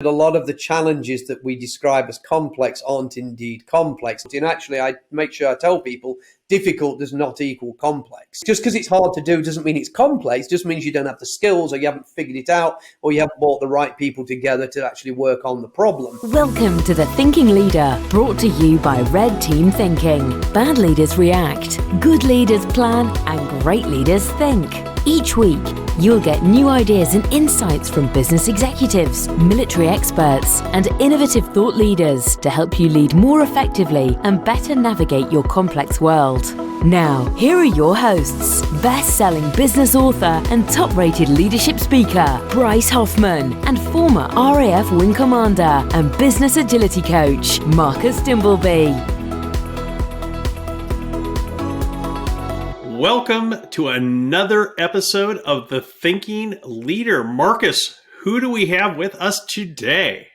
a lot of the challenges that we describe as complex aren't indeed complex. And actually, I make sure I tell people difficult does not equal complex. Just because it's hard to do doesn't mean it's complex, just means you don't have the skills or you haven't figured it out or you haven't brought the right people together to actually work on the problem. Welcome to The Thinking Leader, brought to you by Red Team Thinking. Bad leaders react, good leaders plan, and great leaders think. Each week, you'll get new ideas and insights from business executives, military experts, and innovative thought leaders to help you lead more effectively and better navigate your complex world. Now, here are your hosts, best-selling business author and top-rated leadership speaker, Bryce Hoffman, and former RAF Wing Commander and business agility coach, Marcus Dimbleby. Welcome to another episode of The Thinking Leader. Marcus, who do we have with us today?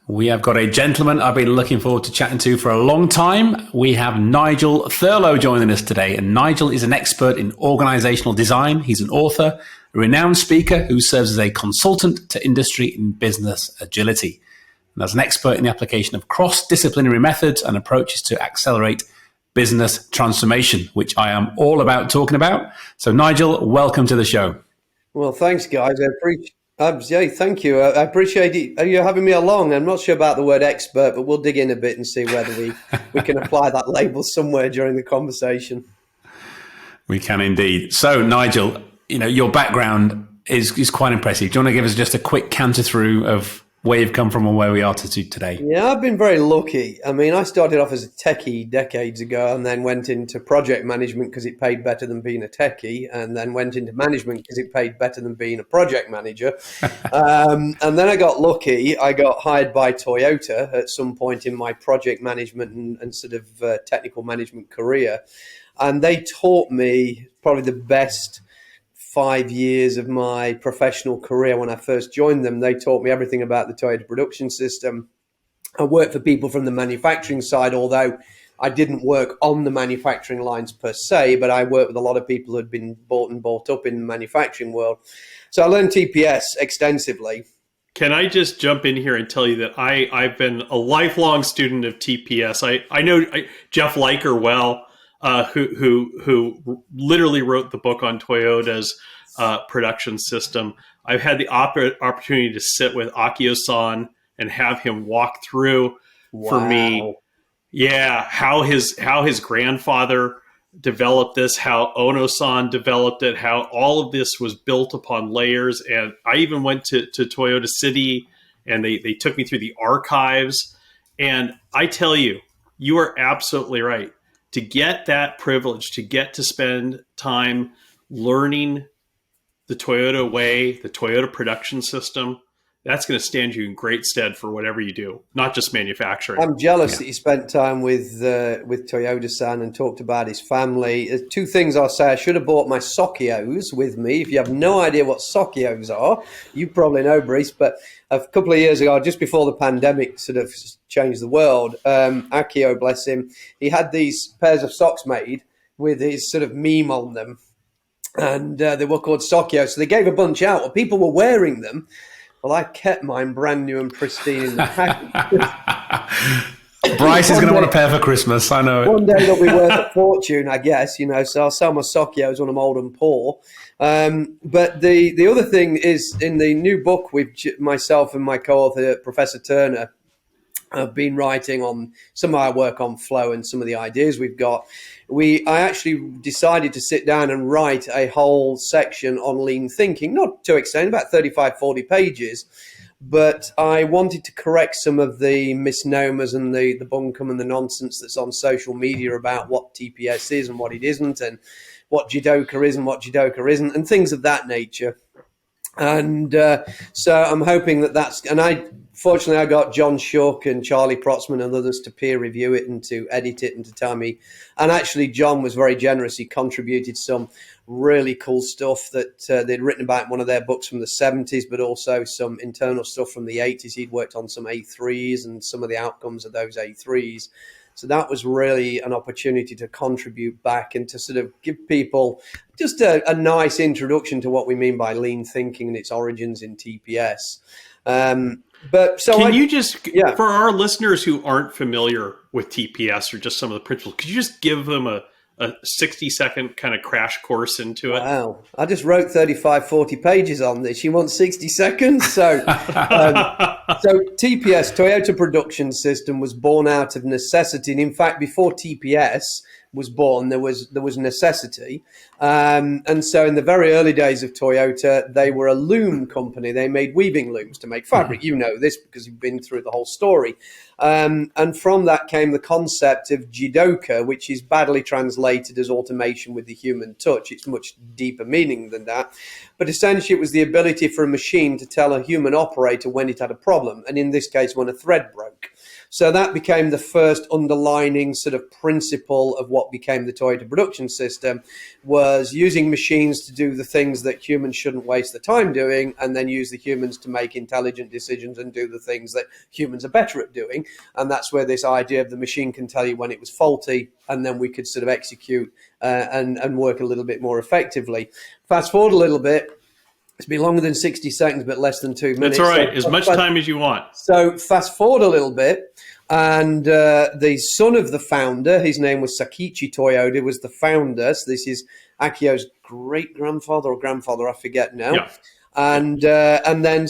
We have got a gentleman I've been looking forward to chatting to for a long time. We have Nigel Thurlow joining us today. And Nigel is an expert in organizational design. He's an author, a renowned speaker who serves as a consultant to industry in business agility. And as an expert in the application of cross-disciplinary methods and approaches to accelerate business transformation, which I am all about talking about. So Nigel, welcome to the show. Well, thanks, guys. Thank you. I appreciate it. You're having me along. I'm not sure about the word expert, but we'll dig in a bit and see whether we can apply that label somewhere during the conversation. We can indeed. So Nigel, your background is quite impressive. Do you want to give us just a quick canter through of where you've come from and where we are today? Yeah, I've been very lucky. I mean, I started off as a techie decades ago and then went into project management because it paid better than being a techie, and then went into management because it paid better than being a project manager. And then I got lucky. I got hired by Toyota at some point in my project management and sort of technical management career. And they taught me probably the best 5 years of my professional career. When I first joined them, they taught me everything about the Toyota production system. I worked for people from the manufacturing side, although I didn't work on the manufacturing lines per se, but I worked with a lot of people who had been bought up in the manufacturing world. So I learned TPS extensively. Can I just jump in here and tell you that I've been a lifelong student of TPS. I know Jeff Liker well, who literally wrote the book on Toyota's production system. I've had the opportunity to sit with Akio-san and have him walk through for me, how his grandfather developed this, how Ono-san developed it, how all of this was built upon layers. And I even went to Toyota City and they took me through the archives. And I tell you, you are absolutely right. To get that privilege, to get to spend time learning the Toyota way, the Toyota production system, that's going to stand you in great stead for whatever you do, not just manufacturing. I'm jealous that you spent time with Toyota-san and talked about his family. There's two things I'll say. I should have bought my Sokios with me. If you have no idea what Sokios are, you probably know, Bryce, but a couple of years ago, just before the pandemic sort of changed the world, Akio, bless him, he had these pairs of socks made with his sort of meme on them, and they were called Sokios. So they gave a bunch out. Well, people were wearing them. Well, I kept mine brand new and pristine in the package. Bryce is going to want a pair for Christmas. I know it. One day they'll be worth a fortune, I guess. So I'll sell my Sokios when I'm old and poor. But the other thing is, in the new book with myself and my co-author, Professor Turner, I've been writing on some of our work on flow and some of the ideas we've got. I actually decided to sit down and write a whole section on lean thinking, not to extend, about 35, 40 pages. But I wanted to correct some of the misnomers and the bunkum and the nonsense that's on social media about what TPS is and what it isn't, and what Jidoka is and what Jidoka isn't, and things of that nature. And so I'm hoping fortunately I got John Shook and Charlie Protzman and others to peer review it and to edit it and to tell me. And actually John was very generous. He contributed some really cool stuff that they'd written about in one of their books from the 70s, but also some internal stuff from the 80s. He'd worked on some A3s and some of the outcomes of those A3s. So that was really an opportunity to contribute back and to sort of give people just a nice introduction to what we mean by lean thinking and its origins in TPS. But so Can you just, yeah. for our listeners who aren't familiar with TPS or just some of the principles, could you just give them a 60-second kind of crash course into it? Wow. I just wrote 35, 40 pages on this. You want 60 seconds? So, so TPS, Toyota Production System, was born out of necessity. And in fact, before TPS was born, there was necessity. And so in the very early days of Toyota, they were a loom company. They made weaving looms to make fabric. You know this because you've been through the whole story. And from that came the concept of jidoka, which is badly translated as automation with the human touch. It's much deeper meaning than that. But essentially, it was the ability for a machine to tell a human operator when it had a problem, and in this case, when a thread broke. So that became the first underlining sort of principle of what became the Toyota Production System, was using machines to do the things that humans shouldn't waste the time doing, and then use the humans to make intelligent decisions and do the things that humans are better at doing. And that's where this idea of the machine can tell you when it was faulty, and then we could sort of execute and work a little bit more effectively. Fast forward a little bit. It's been longer than 60 seconds, but less than 2 minutes. That's all right. As much time as you want. So fast forward a little bit, and the son of the founder, his name was Sakichi Toyoda, was the founder. So this is Akio's great-grandfather or grandfather, I forget now. Yeah. And then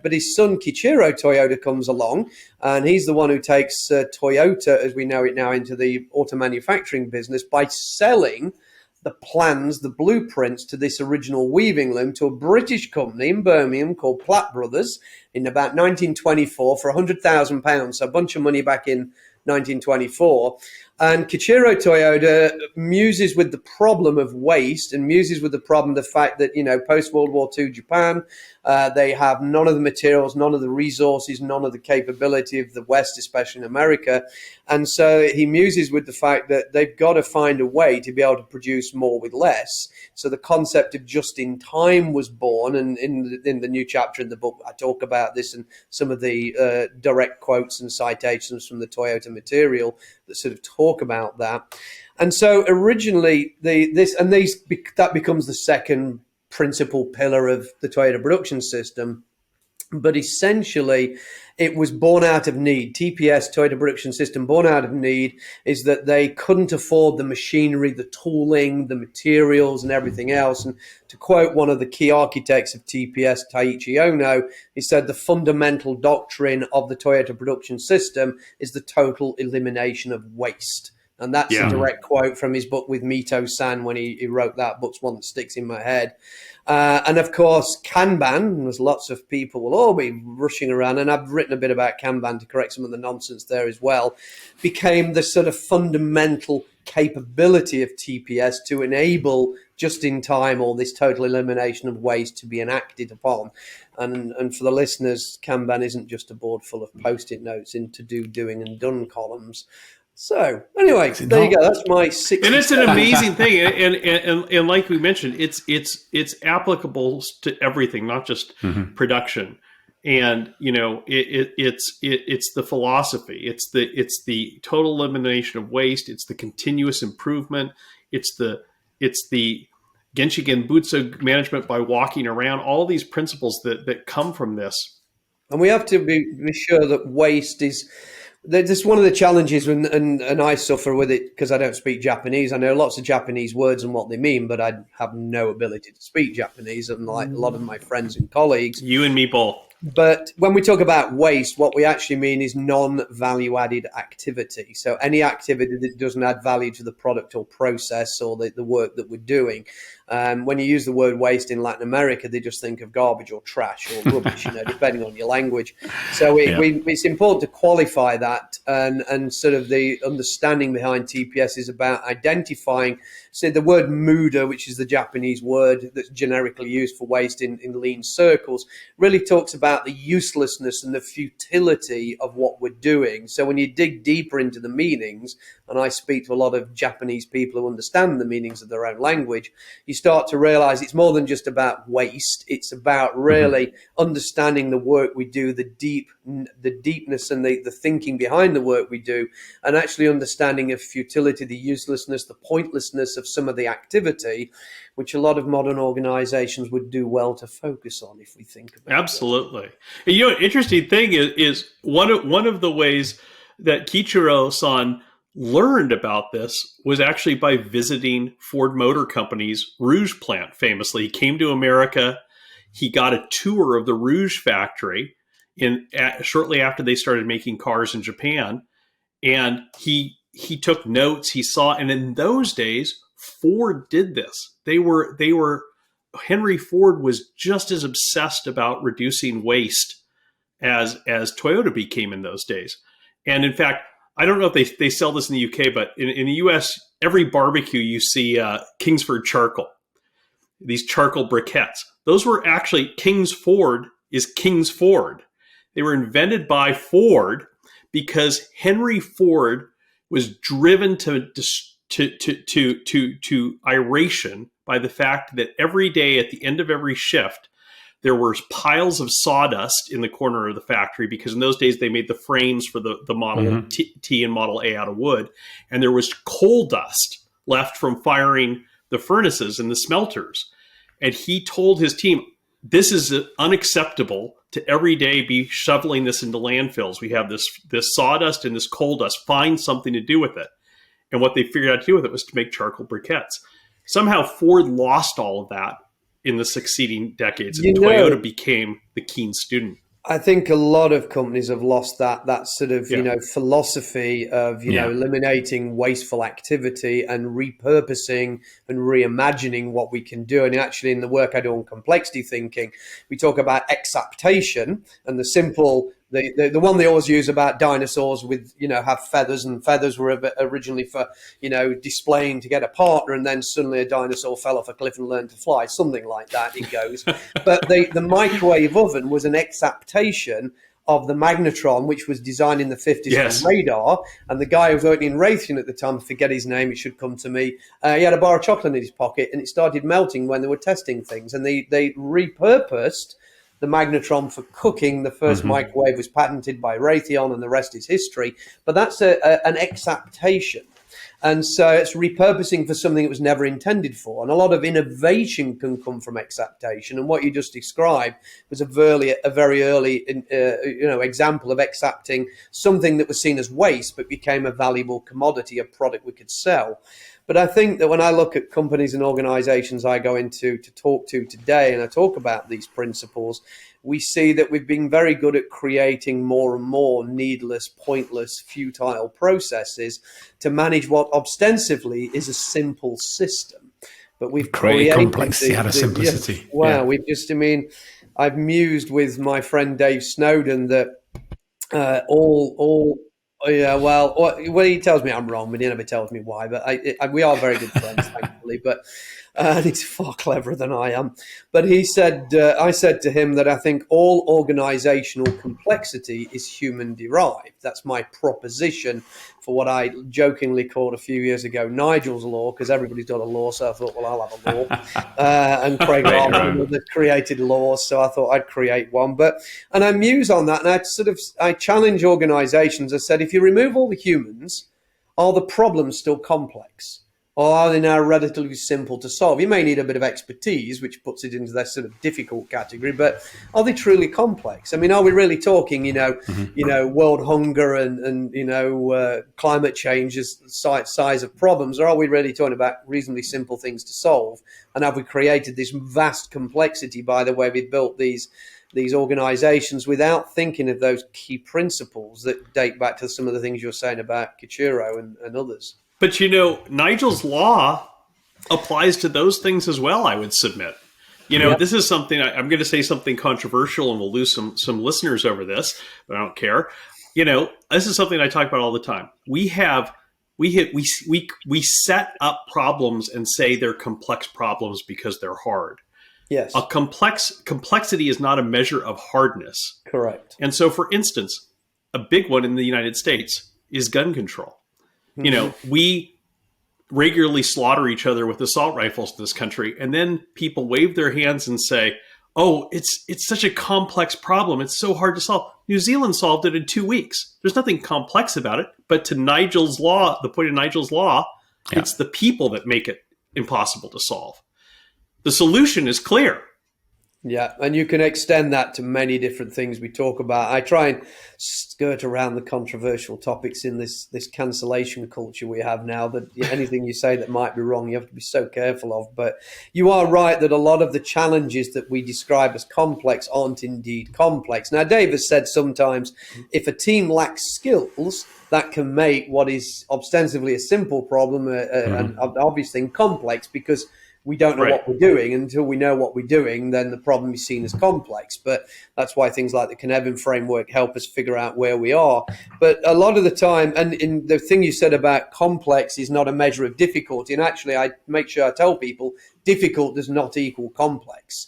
but his son Kichiro Toyoda comes along, and he's the one who takes Toyota, as we know it now, into the auto manufacturing business by selling the plans, the blueprints to this original weaving loom to a British company in Birmingham called Platt Brothers in about 1924 for £100,000, so a bunch of money back in 1924. And Kichiro Toyoda muses with the problem of waste and muses with the problem, the fact that, post-World War II Japan, they have none of the materials, none of the resources, none of the capability of the West, especially in America. And so he muses with the fact that they've got to find a way to be able to produce more with less. So the concept of just in time was born. And in the new chapter in the book, I talk about this and some of the direct quotes and citations from the Toyota material that sort of talk about that. And so originally that becomes the second principal pillar of the Toyota Production System. But essentially, it was born out of need. TPS, Toyota Production System, born out of need, is that they couldn't afford the machinery, the tooling, the materials, and everything else. And to quote one of the key architects of TPS, Taiichi Ono, he said the fundamental doctrine of the Toyota Production System is the total elimination of waste. And that's a direct quote from his book with Mito-san when he wrote that. Book's one that sticks in my head. And of course, Kanban, there's lots of people will all be rushing around, and I've written a bit about Kanban to correct some of the nonsense there as well, became the sort of fundamental capability of TPS to enable just in time or this total elimination of waste to be enacted upon. And for the listeners, Kanban isn't just a board full of Post-it notes in to do, doing and done columns. So anyway, there you go. That's my 60. And it's an amazing thing, and like we mentioned, it's applicable to everything, not just production. And it's the philosophy. It's the total elimination of waste. It's the continuous improvement. It's the Genshi Genbutsu management by walking around. All these principles that come from this. And we have to be sure that waste is. That's one of the challenges, and I suffer with it because I don't speak Japanese. I know lots of Japanese words and what they mean, but I have no ability to speak Japanese, unlike a lot of my friends and colleagues. You and me both. But when we talk about waste, what we actually mean is non-value-added activity. So any activity that doesn't add value to the product or process or the work that we're doing. When you use the word waste in Latin America, they just think of garbage or trash or rubbish, depending on your language. So it's important to qualify that, and sort of the understanding behind TPS is about identifying, say, the word muda, which is the Japanese word that's generically used for waste in lean circles, really talks about the uselessness and the futility of what we're doing. So when you dig deeper into the meanings, and I speak to a lot of Japanese people who understand the meanings of their own language, you start to realize it's more than just about waste. It's about really understanding the work we do, the deepness and the thinking behind the work we do, and actually understanding of futility, the uselessness, the pointlessness of some of the activity, which a lot of modern organizations would do well to focus on if we think about Absolutely. it. Absolutely. An interesting thing is one of the ways that Kichiro-san learned about this was actually by visiting Ford Motor Company's Rouge plant, famously. He came to America. He got a tour of the Rouge factory shortly after they started making cars in Japan. And he took notes. He saw, and in those days, Ford did this. Henry Ford was just as obsessed about reducing waste as Toyota became in those days. And in fact, I don't know if they sell this in the UK, but in the US, every barbecue you see Kingsford charcoal, these charcoal briquettes. Those were actually King's Ford is King's Ford. They were invented by Ford because Henry Ford was driven to iration by the fact that every day at the end of every shift, there were piles of sawdust in the corner of the factory, because in those days they made the frames for the Model T and Model A out of wood. And there was coal dust left from firing the furnaces and the smelters. And he told his team, this is unacceptable to every day be shoveling this into landfills. We have this sawdust and this coal dust. Find something to do with it. And what they figured out to do with it was to make charcoal briquettes. Somehow Ford lost all of that in the succeeding decades, and Toyota became the keen student. I think a lot of companies have lost that sort of philosophy of eliminating wasteful activity and repurposing and reimagining what we can do. And actually, in the work I do on complexity thinking, we talk about exaptation and the simple. The one they always use about dinosaurs with, have feathers, and feathers were originally for, displaying to get a partner, and then suddenly a dinosaur fell off a cliff and learned to fly, something like that it goes. But the microwave oven was an exaptation of the magnetron, which was designed in the 50s for radar. And the guy who was working in Raytheon at the time, I forget his name, it should come to me, he had a bar of chocolate in his pocket, and it started melting when they were testing things. And they repurposed the magnetron for cooking. The first microwave was patented by Raytheon, and the rest is history. But that's an exaptation. And so it's repurposing for something it was never intended for. And a lot of innovation can come from exaptation. And what you just described was a very early example of exapting something that was seen as waste, but became a valuable commodity, a product we could sell. But I think that when I look at companies and organizations I go into to talk to today, and I talk about these principles, we see that we've been very good at creating more and more needless, pointless, futile processes to manage what ostensibly is a simple system. But we've created complexity out of simplicity. We've just, I've mused with my friend Dave Snowden that he tells me I'm wrong, but he never tells me why. But we are very good friends, thankfully. But he's far cleverer than I am. But he said, I said to him that I think all organizational complexity is human derived. That's my proposition for what I jokingly called a few years ago Nigel's law, because everybody's got a law. So I thought, well, I'll have a law. And Craig Harman had created laws, so I thought I'd create one. And I muse on that, and I challenge organizations. I said, if you remove all the humans, are the problems still complex? Or are they now relatively simple to solve? You may need a bit of expertise, which puts it into that sort of difficult category, but are they truly complex? Are we really talking, world hunger and climate change as the size of problems, or are we really talking about reasonably simple things to solve? And have we created this vast complexity by the way we built these organizations without thinking of those key principles that date back to some of the things you're saying about Kichiro and others? But, Nigel's law applies to those things as well, I would submit. This is something, I'm going to say something controversial, and we'll lose some listeners over this, but I don't care. This is something I talk about all the time. We set up problems and say they're complex problems because they're hard. Yes. Complexity is not a measure of hardness. Correct. And so, for instance, a big one in the United States is gun control. We regularly slaughter each other with assault rifles in this country, and then people wave their hands and say, oh, it's such a complex problem. It's so hard to solve. New Zealand solved it in 2 weeks. There's nothing complex about it. But to Nigel's law, the point of Nigel's law, it's the people that make it impossible to solve. The solution is clear. Yeah, and you can extend that to many different things we talk about. I try and skirt around the controversial topics in this cancellation culture we have now, that anything you say that might be wrong, you have to be so careful of. But you are right that a lot of the challenges that we describe as complex aren't indeed complex. Now, Dave has said sometimes if a team lacks skills, that can make what is ostensibly a simple problem an obvious thing complex, because we don't know what we're doing. Until we know what we're doing, then the problem is seen as complex. But that's why things like the Cynefin framework help us figure out where we are. But a lot of the time, and in the thing you said about complex is not a measure of difficulty. And actually, I make sure I tell people difficult does not equal complex.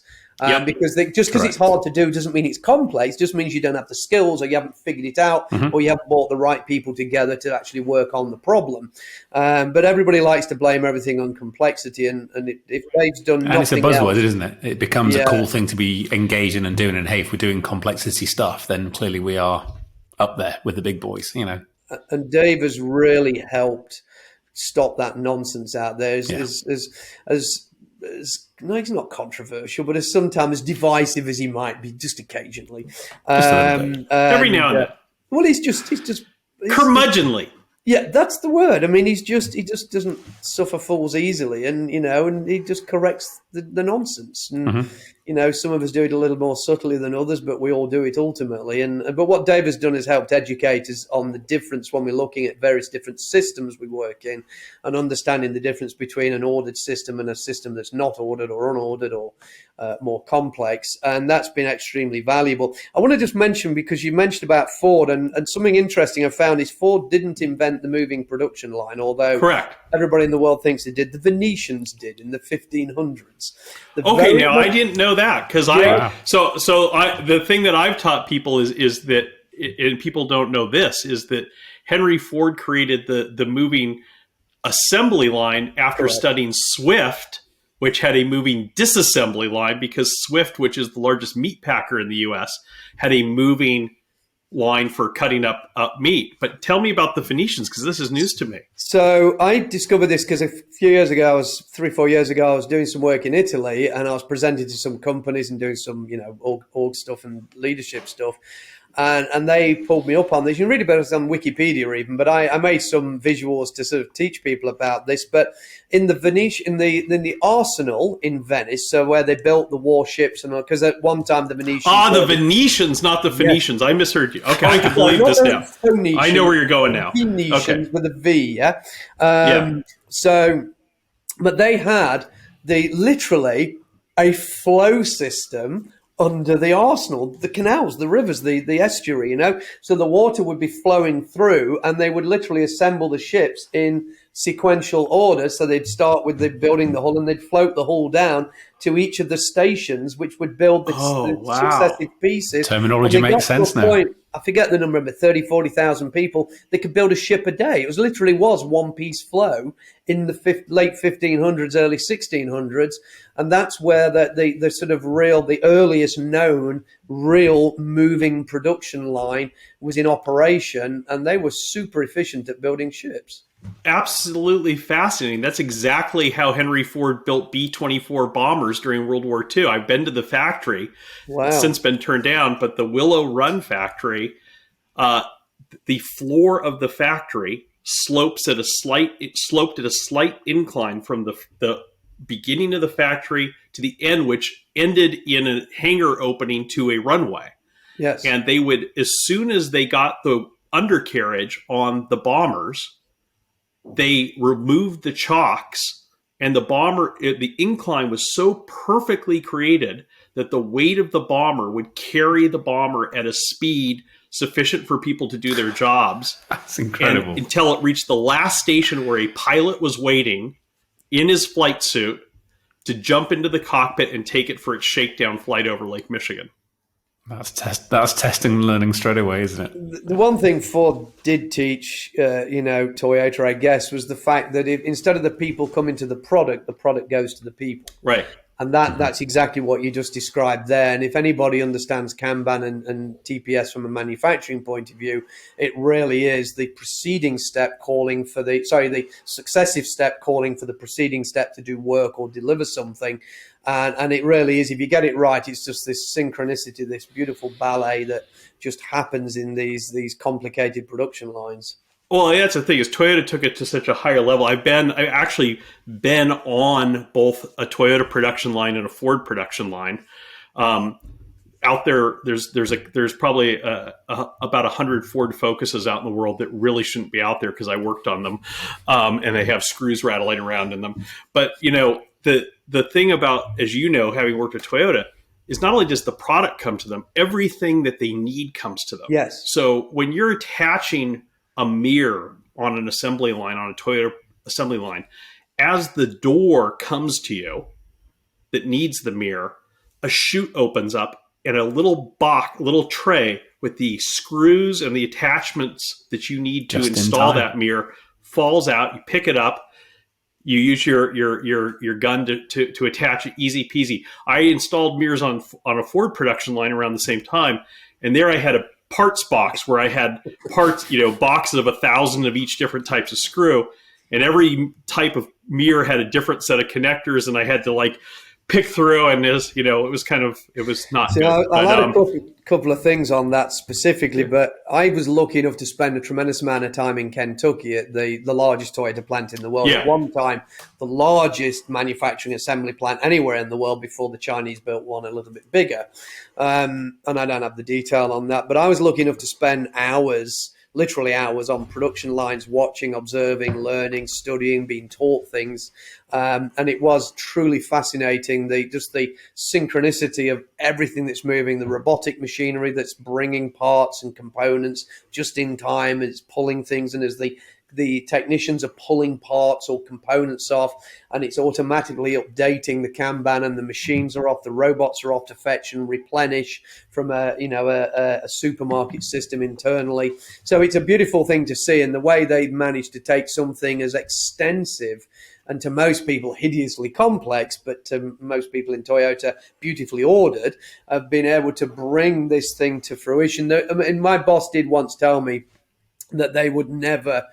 Because it's hard to do doesn't mean it's complex. It just means you don't have the skills, or you haven't figured it out, or you haven't brought the right people together to actually work on the problem. But everybody likes to blame everything on complexity, and if Dave's done nothing else, and it's a buzzword, isn't it? It becomes a cool thing to be engaged in and doing. And hey, if we're doing complexity stuff, then clearly we are up there with the big boys, you know. And Dave has really helped stop that nonsense out there. No, he's not controversial, but as sometimes divisive as he might be, just occasionally. Every now and then. Well, he's just curmudgeonly. Yeah, that's the word. I mean, he just doesn't suffer fools easily, and he just corrects the nonsense. And some of us do it a little more subtly than others, but we all do it ultimately. But what Dave has done is helped educate us on the difference when we're looking at various different systems we work in, and understanding the difference between an ordered system and a system that's not ordered or unordered or more complex. And that's been extremely valuable. I want to just mention, because you mentioned about Ford, and something interesting I found is Ford didn't invent the moving production line, although everybody in the world thinks they did. The Venetians did in the 1500s. I didn't know that, because the thing that I've taught people is that, and people don't know this, is that Henry Ford created the moving assembly line after studying Swift, which had a moving disassembly line, because Swift, which is the largest meat packer in the U.S., had a moving line for cutting up meat. But tell me about the Venetians, because this is news to me. So I discovered this because a few years ago, 3-4 years ago, I was doing some work in Italy, and I was presenting to some companies and doing some, org stuff and leadership stuff. And they pulled me up on this. You can read about it on Wikipedia even, but I made some visuals to sort of teach people about this. But in the Venetian, in the arsenal in Venice, so where they built the warships, and because at one time the Venetians. The Venetians, not the Phoenicians. Yeah. I misheard you. Okay, I can believe this now. Phoenicians, I know where you're going now. Venetians with a V, yeah. So, but they had literally a flow system under the arsenal, the canals, the rivers, the estuary, so the water would be flowing through, and they would literally assemble the ships in sequential order. So they'd start with building the hull, and they'd float the hull down to each of the stations, which would build the successive pieces. Terminology makes sense now. I forget the number, but 30,000, 40,000 people, they could build a ship a day. It was one piece flow in the late 1500s, early 1600s. And that's where the sort of the earliest known real moving production line was in operation. And they were super efficient at building ships. Absolutely fascinating. That's exactly how Henry Ford built B-24 bombers during World War II. I've been to the factory. Wow. It's since been turned down, but the Willow Run factory, the floor of the factory sloped at a slight incline from the beginning of the factory to the end, which ended in a hangar opening to a runway. Yes. And they would, as soon as they got the undercarriage on the bombers, they removed the chocks, and the incline was so perfectly created that the weight of the bomber would carry the bomber at a speed sufficient for people to do their jobs. That's incredible. Until it reached the last station where a pilot was waiting in his flight suit to jump into the cockpit and take it for its shakedown flight over Lake Michigan. That's testing and learning straight away, isn't it? The one thing Ford did teach, Toyota, I guess, was the fact that instead of the people coming to the product goes to the people. Right. And that's exactly what you just described there. And if anybody understands Kanban and TPS from a manufacturing point of view, it really is the preceding step calling for the successive step calling for the preceding step to do work or deliver something. And it really is, if you get it right, it's just this synchronicity, this beautiful ballet that just happens in these complicated production lines. Well, that's the thing, is Toyota took it to such a higher level. I've actually been on both a Toyota production line and a Ford production line. Out there, there's probably about 100 Ford Focuses out in the world that really shouldn't be out there because I worked on them, and they have screws rattling around in them. But the thing about, as you know, having worked at Toyota, is not only does the product come to them, everything that they need comes to them. Yes. So when you're attaching a mirror on an assembly line, on a Toyota assembly line, as the door comes to you that needs the mirror, a chute opens up and a little tray with the screws and the attachments that you need to install that mirror falls out. You pick it up. You use your gun to attach it, easy peasy. I installed mirrors on a Ford production line around the same time, and there I had a parts box where I had parts, boxes of 1,000 of each different types of screw, and every type of mirror had a different set of connectors, and I had to pick through, and it was not good. I had a couple of things on that specifically, but I was lucky enough to spend a tremendous amount of time in Kentucky at the largest Toyota plant in the world. At one time, the largest manufacturing assembly plant anywhere in the world before the Chinese built one a little bit bigger. And I don't have the detail on that, but I was lucky enough to spend literally hours on production lines, watching, observing, learning, studying, being taught things. And it was truly fascinating, the synchronicity of everything that's moving, the robotic machinery that's bringing parts and components just in time, it's pulling things, and as the technicians are pulling parts or components off, and it's automatically updating the Kanban, and the machines are off, the robots are off to fetch and replenish from a supermarket system internally. So it's a beautiful thing to see, and the way they've managed to take something as extensive and to most people hideously complex, but to most people in Toyota beautifully ordered, have been able to bring this thing to fruition. And my boss did once tell me that they would never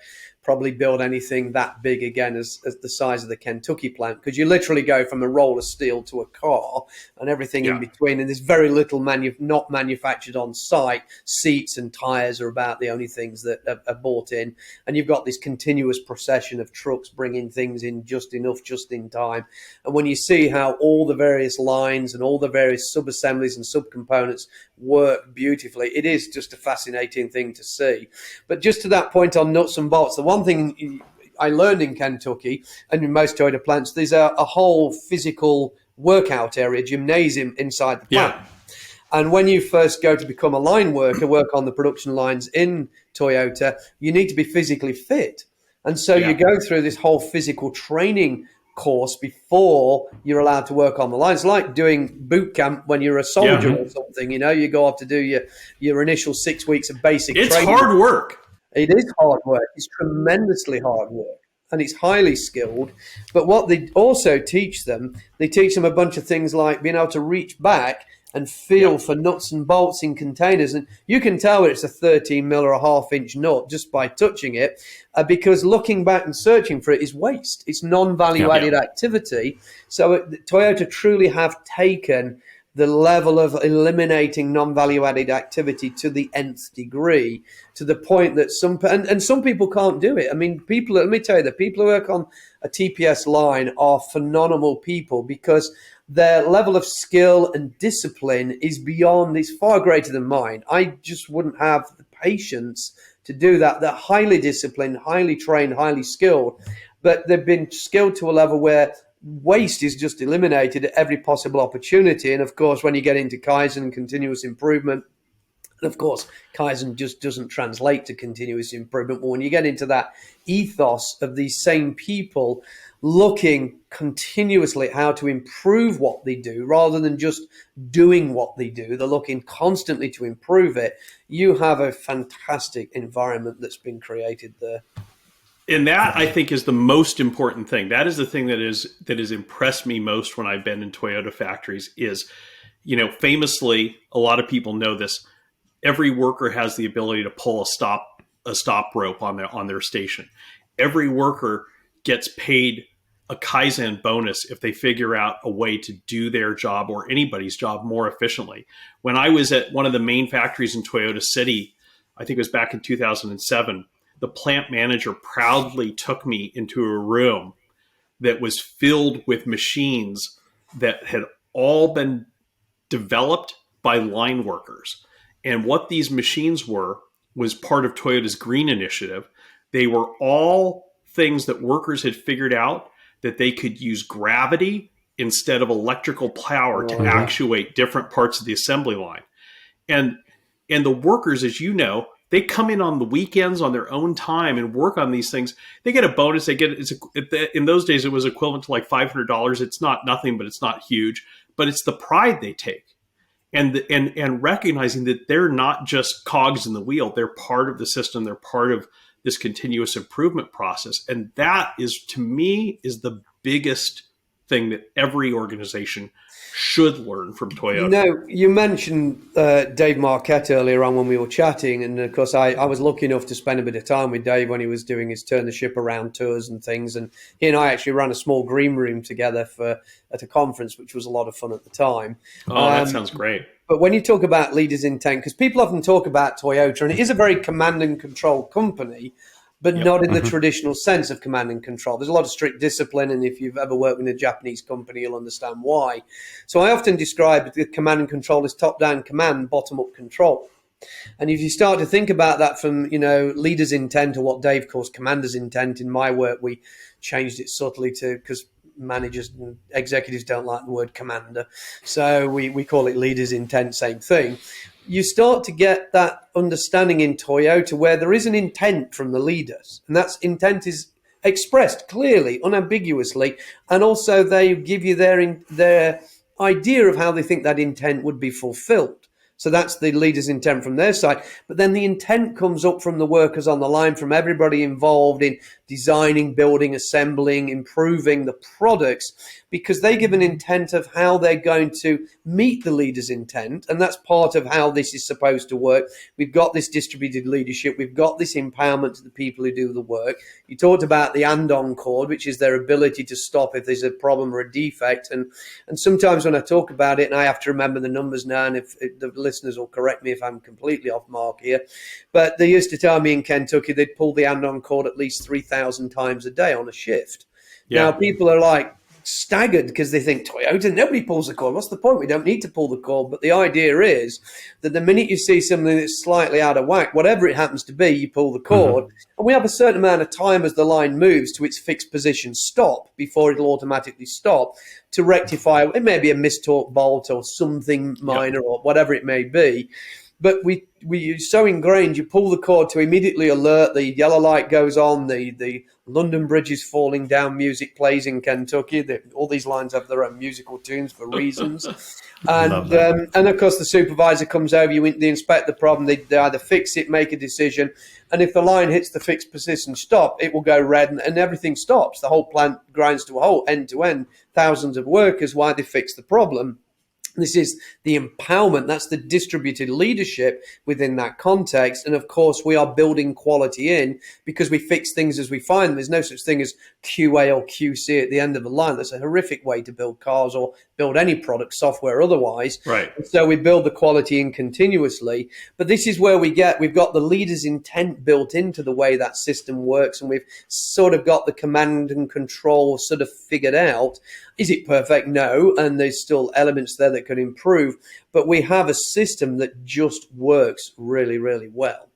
probably build anything that big again as the size of the Kentucky plant, because you literally go from a roll of steel to a car and everything in between, and there's very little not manufactured on site. Seats and tires are about the only things that are bought in, and you've got this continuous procession of trucks bringing things in just enough, just in time. And when you see how all the various lines and all the various sub-assemblies and subcomponents work beautifully, it is just a fascinating thing to see. But just to that point on nuts and bolts, the one thing I learned in Kentucky and in most Toyota plants, there's a whole physical workout area, gymnasium inside the plant. Yeah. And when you first go to become a line worker, work on the production lines in Toyota, you need to be physically fit. And so you go through this whole physical training course before you're allowed to work on the line. It's like doing boot camp when you're a soldier or something. You go off to do your initial 6 weeks of basic training. It's hard work. It is hard work. It's tremendously hard work, and it's highly skilled. But what they also teach them a bunch of things like being able to reach back and feel for nuts and bolts in containers. And you can tell it's a 13 mil or a half-inch nut just by touching it, because looking back and searching for it is waste. It's non-value-added activity. So Toyota truly have taken the level of eliminating non-value-added activity to the nth degree, to the point that some people can't do it. I mean, let me tell you, the people who work on a TPS line are phenomenal people, because their level of skill and discipline is far greater than mine. I just wouldn't have the patience to do that. They're highly disciplined, highly trained, highly skilled, but they've been skilled to a level where waste is just eliminated at every possible opportunity. And of course, when you get into Kaizen and continuous improvement, and of course, Kaizen just doesn't translate to continuous improvement. But when you get into that ethos of these same people looking continuously at how to improve what they do rather than just doing what they do, they're looking constantly to improve it. You have a fantastic environment that's been created there. And that, I think, is the most important thing. That is the thing that has impressed me most when I've been in Toyota factories is, famously, a lot of people know this. Every worker has the ability to pull a stop rope on their station. Every worker gets paid a Kaizen bonus if they figure out a way to do their job or anybody's job more efficiently. When I was at one of the main factories in Toyota City, I think it was back in 2007, the plant manager proudly took me into a room that was filled with machines that had all been developed by line workers. And what these machines was part of Toyota's green initiative. They were all things that workers had figured out that they could use gravity instead of electrical power to actuate different parts of the assembly line. And the workers, as you know, they come in on the weekends on their own time and work on these things. They get a bonus. In those days, it was equivalent to like $500. It's not nothing, but it's not huge. But it's the pride they take, and recognizing that they're not just cogs in the wheel. They're part of the system. They're part of this continuous improvement process. And that is, to me, is the biggest thing that every organization should learn from Toyota. You mentioned Dave Marquette earlier on when we were chatting, and of course I was lucky enough to spend a bit of time with Dave when he was doing his turn the ship around tours and things, and he and I actually ran a small green room together at a conference, which was a lot of fun at the time. That sounds great. But when you talk about leaders' intent, because people often talk about Toyota, and it is a very command and control company, but not in the traditional sense of command and control. There's a lot of strict discipline, and if you've ever worked with a Japanese company, you'll understand why. So I often describe the command and control as top-down command, bottom-up control. And if you start to think about that from, leaders' intent, or what Dave calls commander's intent, in my work, we changed it subtly because managers and executives don't like the word commander. So we call it leaders' intent, same thing. You start to get that understanding in Toyota where there is an intent from the leaders, and that intent is expressed clearly, unambiguously, and also they give you their idea of how they think that intent would be fulfilled. So that's the leader's intent from their side. But then the intent comes up from the workers on the line, from everybody involved in designing, building, assembling, improving the products, because they give an intent of how they're going to meet the leader's intent. And that's part of how this is supposed to work. We've got this distributed leadership. We've got this empowerment to the people who do the work. You talked about the and-on chord, which is their ability to stop if there's a problem or a defect. And sometimes when I talk about it, and I have to remember the numbers now, and if the listeners will correct me if I'm completely off mark here, but they used to tell me in Kentucky they'd pull the and-on cord at least 3,000 times a day on a shift. Yeah. Now people are like staggered because they think, Toyota, nobody pulls the cord. What's the point? We don't need to pull the cord. But the idea is that the minute you see something that's slightly out of whack, whatever it happens to be, you pull the cord. And we have a certain amount of time as the line moves to its fixed position stop before it'll automatically stop to rectify. It may be a mistorque bolt or something minor or whatever it may be. But we so ingrained, you pull the cord to immediately alert, the yellow light goes on, the London Bridge is falling down, music plays in Kentucky. All these lines have their own musical tunes for reasons. And of course, the supervisor comes over, they inspect the problem, they either fix it, make a decision. And if the line hits the fixed position stop, it will go red and everything stops. The whole plant grinds to a halt, end to end, thousands of workers while they fix the problem. This is the empowerment. That's the distributed leadership within that context. And of course, we are building quality in because we fix things as we find them. There's no such thing as QA or QC at the end of the line. That's a horrific way to build cars or build any product, software otherwise. Right. So we build the quality in continuously. But this is where we've got the leader's intent built into the way that system works. And we've sort of got the command and control sort of figured out. Is it perfect? No. And there's still elements there that could improve. But we have a system that just works really, really well.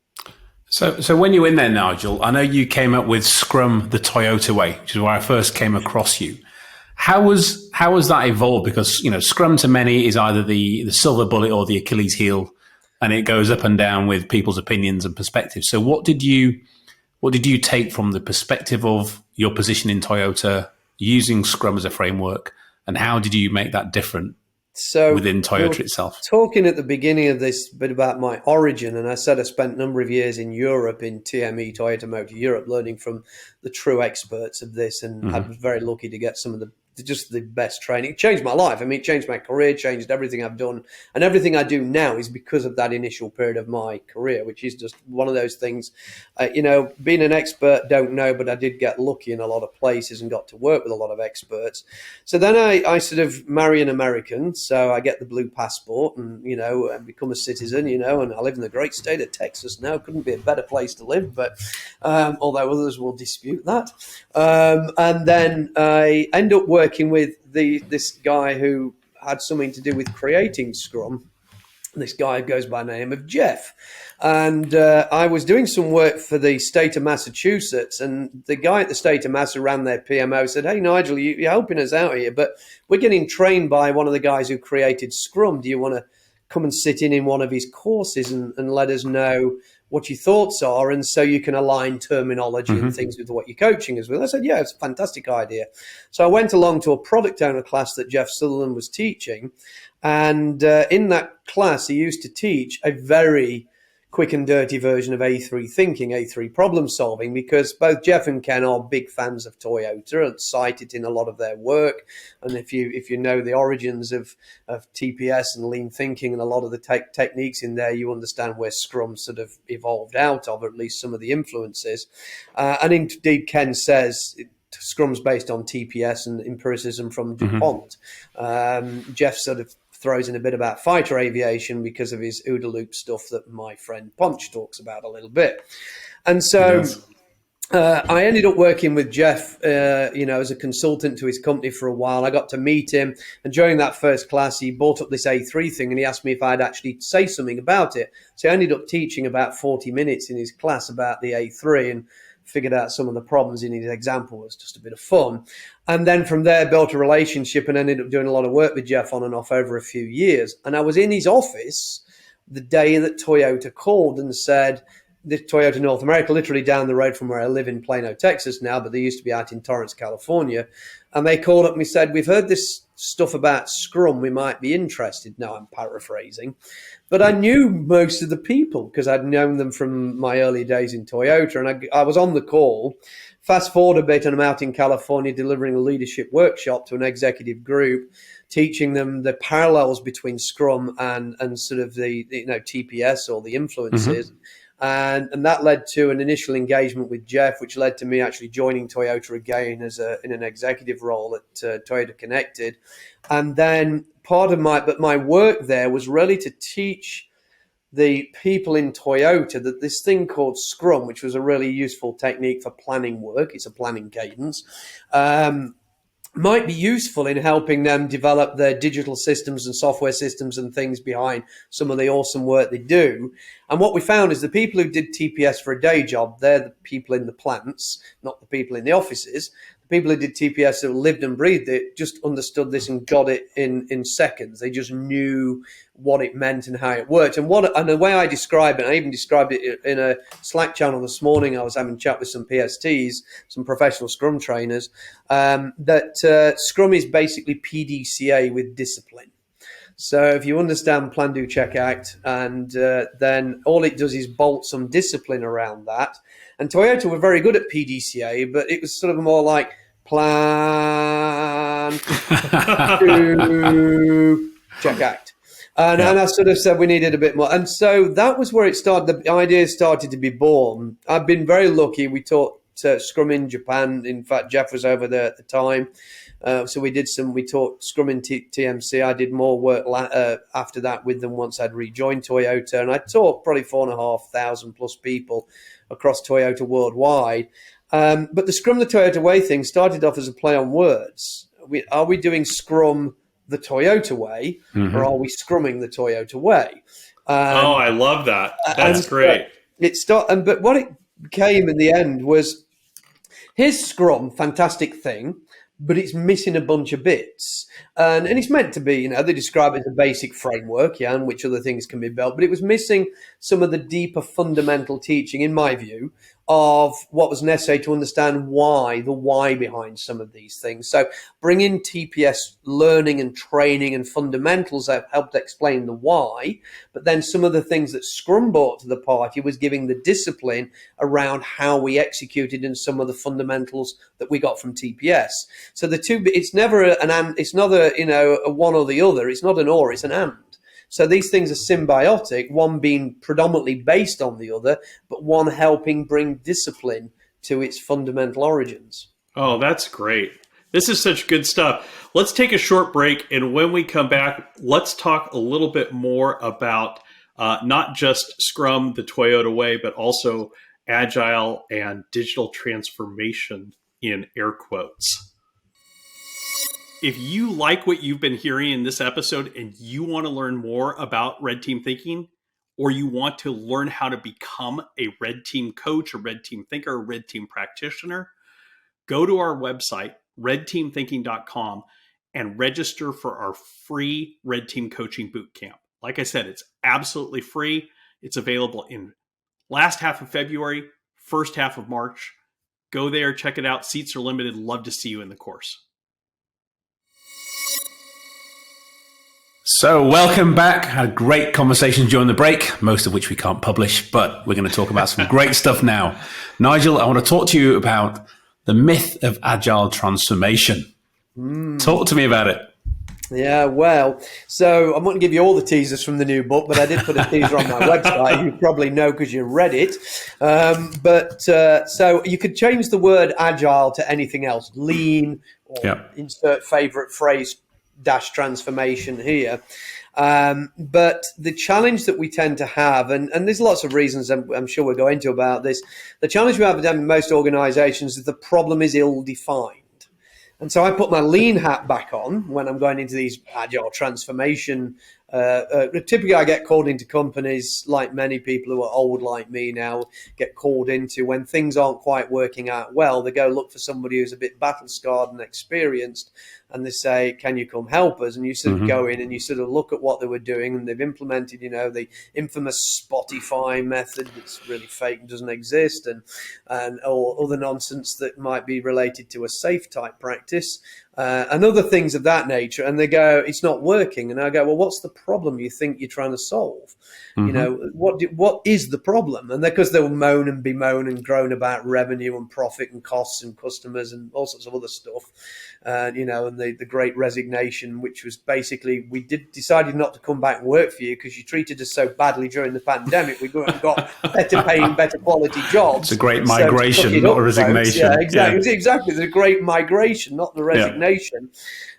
So when you're in there, Nigel, I know you came up with Scrum the Toyota way, which is where I first came across you. How was that evolved? Because, Scrum to many is either the silver bullet or the Achilles heel, and it goes up and down with people's opinions and perspectives. So what did you take from the perspective of your position in Toyota using Scrum as a framework, and how did you make that different So within Toyota we itself. talking at the beginning of this bit about my origin, and I said I spent a number of years in Europe in TME, Toyota Motor Europe, learning from the true experts of this, and I was very lucky to get some of the best training. It changed my life. I mean, it changed my career, changed everything I've done, and everything I do now is because of that initial period of my career, which is just one of those things. Being an expert, don't know, but I did get lucky in a lot of places and got to work with a lot of experts. So then I sort of marry an American, so I get the blue passport and, and become a citizen, and I live in the great state of Texas now. Couldn't be a better place to live, but although others will dispute that. And then I end up working with this guy who had something to do with creating Scrum. This guy goes by the name of Jeff. And I was doing some work for the state of Massachusetts, and the guy at the state of Mass who ran their PMO said, "Hey, Nigel, you're helping us out here, but we're getting trained by one of the guys who created Scrum. Do you want to come and sit in one of his courses and let us know what your thoughts are, and so you can align terminology and things with what you're coaching us with?" I said, "Yeah, it's a fantastic idea." So I went along to a product owner class that Jeff Sutherland was teaching. And in that class, he used to teach a very quick and dirty version of A3 thinking, A3 problem solving, because both Jeff and Ken are big fans of Toyota and cite it in a lot of their work. And if you know the origins of TPS and lean thinking and a lot of the techniques in there, you understand where Scrum sort of evolved out of, or at least some of the influences. And indeed, Ken says Scrum's based on TPS and empiricism from DuPont. Jeff sort of throws in a bit about fighter aviation because of his OODA loop stuff that my friend Ponch talks about a little bit. And so I ended up working with Jeff, as a consultant to his company for a while. I got to meet him. And during that first class, he brought up this A3 thing and he asked me if I'd actually say something about it. So I ended up teaching about 40 minutes in his class about the A3 and figured out some of the problems in his example. Was just a bit of fun. And then from there, built a relationship and ended up doing a lot of work with Jeff on and off over a few years. And I was in his office the day that Toyota called and said, the Toyota North America, literally down the road from where I live in Plano, Texas now, but they used to be out in Torrance, California. And they called up and said, "We've heard this stuff about Scrum. We might be interested." Now I'm paraphrasing. But I knew most of the people because I'd known them from my early days in Toyota. And I was on the call. Fast forward a bit, and I'm out in California delivering a leadership workshop to an executive group, teaching them the parallels between Scrum and sort of the TPS or the influences. And that led to an initial engagement with Jeff, which led to me actually joining Toyota again in an executive role at Toyota Connected. And then part of my work there was really to teach the people in Toyota that this thing called Scrum, which was a really useful technique for planning work, it's a planning cadence, might be useful in helping them develop their digital systems and software systems and things behind some of the awesome work they do. And what we found is the people who did TPS for a day job, they're the people in the plants, not the people in the offices. The people who did TPS who lived and breathed it just understood this and got it in seconds. They just knew what it meant and how it worked. And the way I describe it, I even described it in a Slack channel this morning. I was having a chat with some PSTs, some professional Scrum trainers, that Scrum is basically PDCA with discipline. So if you understand Plan, Do, Check, Act, and then all it does is bolt some discipline around that. And Toyota were very good at PDCA, but it was sort of more like Plan, Do, Check, Act. And I sort of said we needed a bit more. And so that was where it started. The idea started to be born. I've been very lucky. We taught Scrum in Japan. In fact, Jeff was over there at the time. So we taught Scrum in TMC. I did more work after that with them once I'd rejoined Toyota. And I taught probably 4,500 plus people across Toyota worldwide. But the Scrum the Toyota Way thing started off as a play on words. Are we doing Scrum the Toyota way, or are we Scrumming the Toyota way? I love that. That's great. But what it became in the end was, here's Scrum, fantastic thing, but it's missing a bunch of bits. And it's meant to be, they describe it as a basic framework, and which other things can be built, but it was missing some of the deeper fundamental teaching, in my view, of what was necessary to understand the why behind some of these things. So bringing TPS learning and training and fundamentals have helped explain the why, but then some of the things that Scrum brought to the party was giving the discipline around how we executed in some of the fundamentals that we got from TPS. So the two, it's never an and, it's not a one or the other. It's not an or, it's an and. So these things are symbiotic, one being predominantly based on the other, but one helping bring discipline to its fundamental origins. Oh, that's great. This is such good stuff. Let's take a short break, and when we come back, let's talk a little bit more about not just Scrum, the Toyota way, but also Agile and digital transformation in air quotes. If you like what you've been hearing in this episode and you want to learn more about Red Team Thinking, or you want to learn how to become a Red Team coach, a Red Team thinker, a Red Team practitioner, go to our website, redteamthinking.com, and register for our free Red Team Coaching Bootcamp. Like I said, it's absolutely free. It's available in last half of February, first half of March. Go there, check it out. Seats are limited. Love to see you in the course. So welcome back. Had a great conversation during the break, most of which we can't publish, but we're going to talk about some great stuff now. Nigel, I want to talk to you about the myth of agile transformation. Talk to me about it. Yeah, well, so I'm not going to give you all the teasers from the new book, but I did put a teaser on my website. You probably know because you read it. So you could change the word agile to anything else, lean, or insert favorite phrase, -transformation here. But the challenge that we tend to have, and there's lots of reasons I'm sure we'll go into about this, the challenge we have in most organizations is the problem is ill-defined. And so I put my lean hat back on when I'm going into these agile transformation. Typically, I get called into companies, like many people who are old like me now, get called into when things aren't quite working out well. They go look for somebody who's a bit battle-scarred and experienced, and they say, can you come help us? And you sort of go in and you sort of look at what they were doing, and they've implemented, the infamous Spotify method that's really fake and doesn't exist, and or other nonsense that might be related to a safe type practice. And other things of that nature, and they go, it's not working. And I go, well, what's the problem you think you're trying to solve? What is the problem? And because they'll moan and bemoan and groan about revenue and profit and costs and customers and all sorts of other stuff, and the great resignation, which was basically, we decided not to come back and work for you because you treated us so badly during the pandemic. We got better paying, better quality jobs. It's a great migration, not a resignation. Yeah, exactly. Yeah. Exactly. It's a great migration, not the resignation.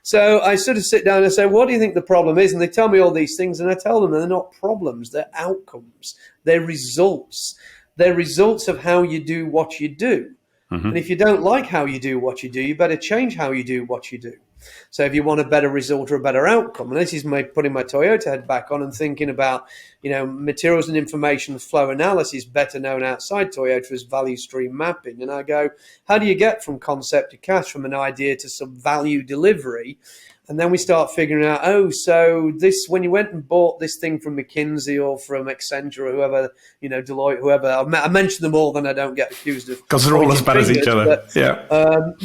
So I sort of sit down and say, what do you think the problem is? And they tell me all these things, and I tell them they're not problems, they're outcomes, they're results. They're results of how you do what you do. And if you don't like how you do what you do, you better change how you do what you do. So if you want a better result or a better outcome, and this is my putting my Toyota head back on and thinking about, materials and information flow analysis, better known outside Toyota as value stream mapping. And I go, how do you get from concept to cash, from an idea to some value delivery? And then we start figuring out, so this, when you went and bought this thing from McKinsey or from Accenture or whoever, Deloitte, whoever, I mention them all, then I don't get accused of. Because they're all as bad as each other.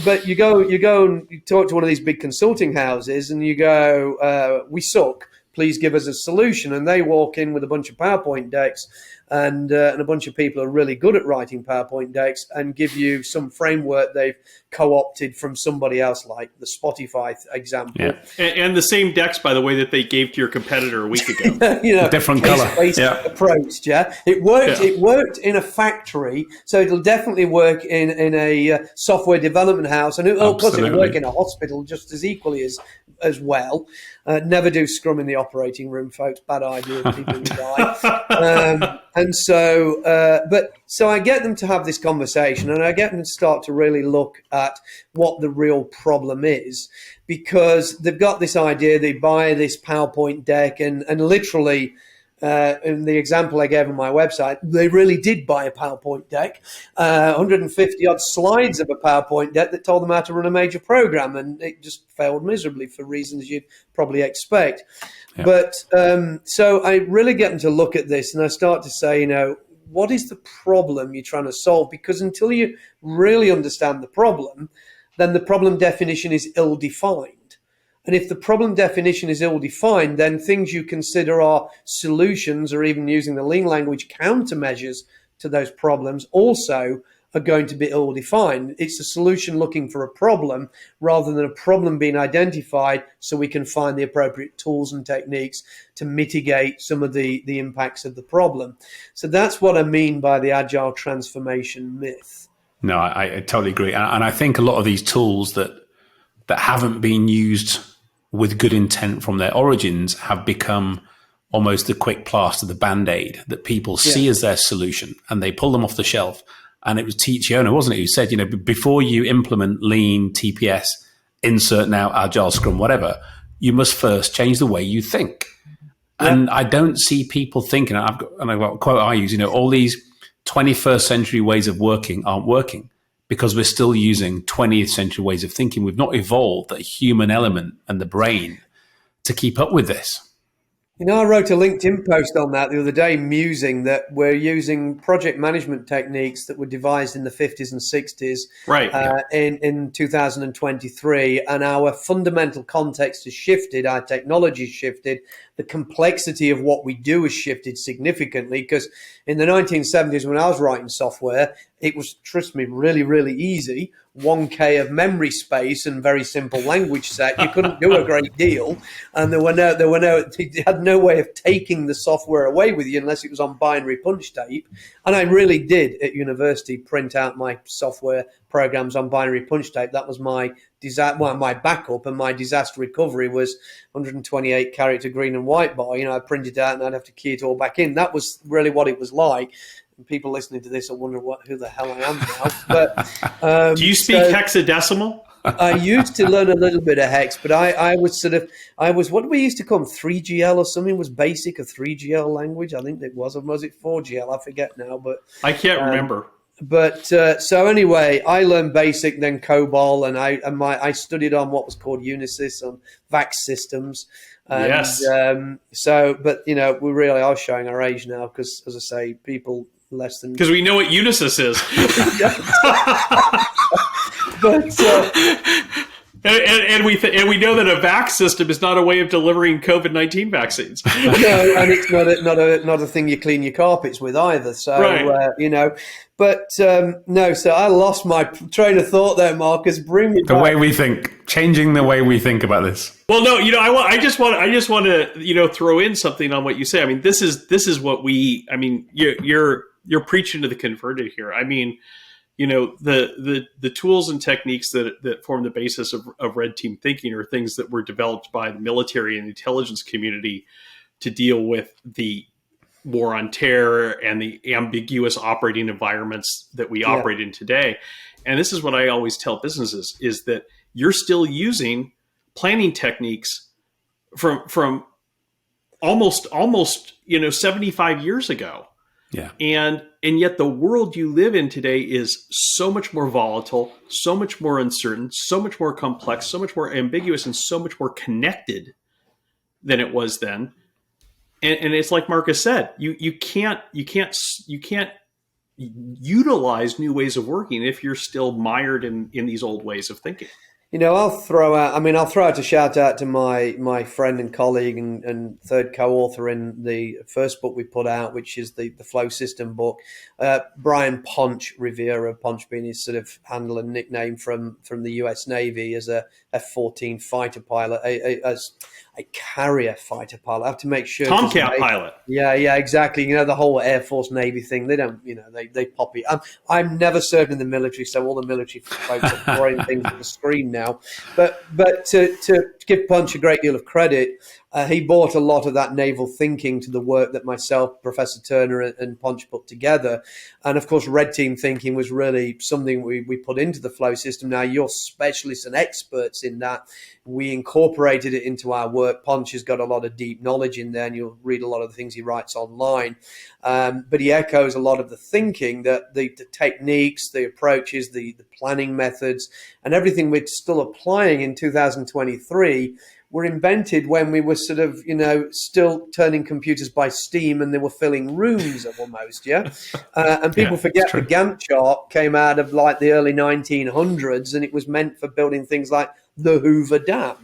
But you go and you talk to one of these big consulting houses and you go, we suck. Please give us a solution. And they walk in with a bunch of PowerPoint decks, and a bunch of people are really good at writing PowerPoint decks and give you some framework they've co-opted from somebody else, like the Spotify example. Yeah. And the same decks, by the way, that they gave to your competitor a week ago. Different color. Approach, It worked. It worked in a factory, so it'll definitely work in a software development house, and of course it'll work in a hospital just as equally as well. Never do Scrum in the operating room, folks. Bad idea. People will die. So I get them to have this conversation, and I get them to start to really look at what the real problem is, because they've got this idea. They buy this PowerPoint deck, and literally, in the example I gave on my website, they really did buy a PowerPoint deck, 150 odd slides of a PowerPoint deck that told them how to run a major program, and it just failed miserably for reasons you'd probably expect. But so I really get them to look at this, and I start to say, what is the problem you're trying to solve? Because until you really understand the problem, then the problem definition is ill-defined. And if the problem definition is ill-defined, then things you consider are solutions, or even using the lean language, countermeasures to those problems, also are going to be ill-defined. It's a solution looking for a problem rather than a problem being identified, so we can find the appropriate tools and techniques to mitigate some of the impacts of the problem. So that's what I mean by the agile transformation myth. No, I totally agree. And I think a lot of these tools that haven't been used with good intent from their origins have become almost the quick plaster, the Band-Aid that people see as their solution, and they pull them off the shelf. And it was Tiziano, wasn't it, who said, before you implement lean, TPS, insert now agile, Scrum, whatever, you must first change the way you think. Yeah. And I don't see people thinking, I've got a quote I use, all these 21st century ways of working aren't working because we're still using 20th century ways of thinking. We've not evolved that human element and the brain to keep up with this. I wrote a LinkedIn post on that the other day, musing that we're using project management techniques that were devised in the 50s and 60s in 2023, and our fundamental context has shifted, our technology has shifted, the complexity of what we do has shifted significantly, because in the 1970s when I was writing software, it was, trust me, really, really easy. 1K of memory space and very simple language set. You couldn't do a great deal, and you had no way of taking the software away with you unless it was on binary punch tape. And I really did at university print out my software programs on binary punch tape. That was my my backup, and my disaster recovery was 128 character green and white bar. I printed it out and I'd have to key it all back in. That was really what it was like. People listening to this will wonder who the hell I am now. But do you speak hexadecimal? I used to learn a little bit of hex, but I was what we used to call 3GL or something. Was basic a 3GL language? I think it was, or was it 4GL? I forget now, but I can't remember. But so anyway, I learned basic, then COBOL, and I studied on what was called Unisys on VAX systems. And, yes. But we really are showing our age now, because, as I say, people less than, because we know what Unisys is. But and we know that a vax system is not a way of delivering COVID-19 vaccines. No, and it's not a thing you clean your carpets with either. So right. But no. So I lost my train of thought there, Marcus. Bring me back. The way we think, changing the way we think about this. Well, no, I just want to throw in something on what you say. I mean, this is what we. I mean, you're preaching to the converted here. I mean, the tools and techniques that form the basis of red team thinking are things that were developed by the military and the intelligence community to deal with the war on terror and the ambiguous operating environments that we operate in today. And this is what I always tell businesses, is that you're still using planning techniques from almost 75 years ago. Yeah. And yet the world you live in today is so much more volatile, so much more uncertain, so much more complex, so much more ambiguous, and so much more connected than it was then. And it's like Marcus said, you can't utilize new ways of working if you're still mired in these old ways of thinking. I'll throw out a shout out to my friend and colleague and third co-author in the first book we put out, which is the Flow System book, Brian Ponch Rivera, Ponch being his sort of handle and nickname from the US Navy as a F-14 fighter pilot, as a carrier fighter pilot. I have to make sure. Tomcat pilot. Yeah, exactly. The whole Air Force Navy thing. They don't, they pop it. I'm never served in the military, so all the military folks are throwing things at the screen now. But to give Punch a great deal of credit, he brought a lot of that naval thinking to the work that myself, Professor Turner, and Punch put together. And of course, red team thinking was really something we put into the Flow System. Now, you're specialists and experts in that. We incorporated it into our work. Punch has got a lot of deep knowledge in there, and you'll read a lot of the things he writes online. But he echoes a lot of the thinking, that the techniques, the approaches, the planning methods, and everything we're still applying in 2023. were invented when we were sort of, still turning computers by steam and they were filling rooms almost, yeah? And people forget the Gantt chart came out of like the early 1900s, and it was meant for building things like the Hoover Dam.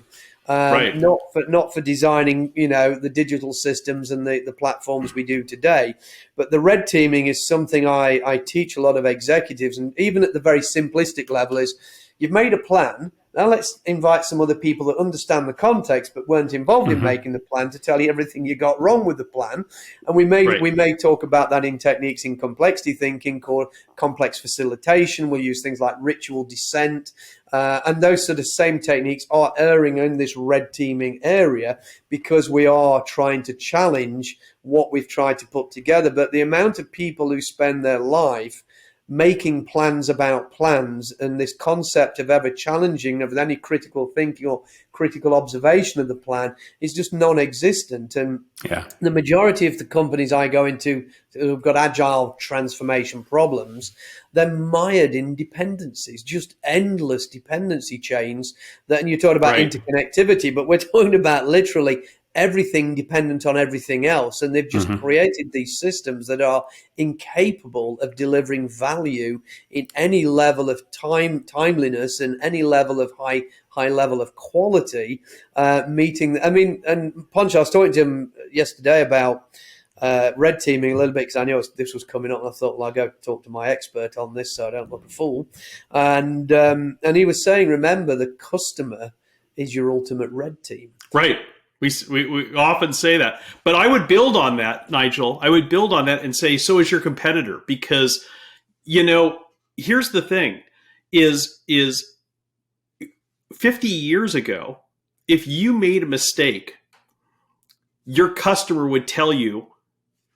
Not for designing, the digital systems and the platforms we do today. But the red teaming is something I teach a lot of executives, and even at the very simplistic level is, you've made a plan. Now let's invite some other people that understand the context but weren't involved in making the plan to tell you everything you got wrong with the plan. And we may talk about that in techniques in complexity thinking called complex facilitation. We'll use things like ritual descent. And those sort of same techniques are erring in this red teaming area because we are trying to challenge what we've tried to put together. But the amount of people who spend their life making plans about plans, and this concept of ever challenging of any critical thinking or critical observation of the plan is just non-existent. And the majority of the companies I go into who've got agile transformation problems, they're mired in dependencies, just endless dependency chains. And you're talking about interconnectivity, but we're talking about literally everything dependent on everything else. And they've just created these systems that are incapable of delivering value in any level of timeliness and any level of high level of quality, and Poncho, I was talking to him yesterday about red teaming a little bit because I knew this was coming up, and I thought, well, I'll go talk to my expert on this so I don't look a fool. And he was saying, remember, the customer is your ultimate red team. Right. We often say that, but I would build on that, Nigel. I would build on that and say, so is your competitor, because, here's the thing is 50 years ago, if you made a mistake, your customer would tell you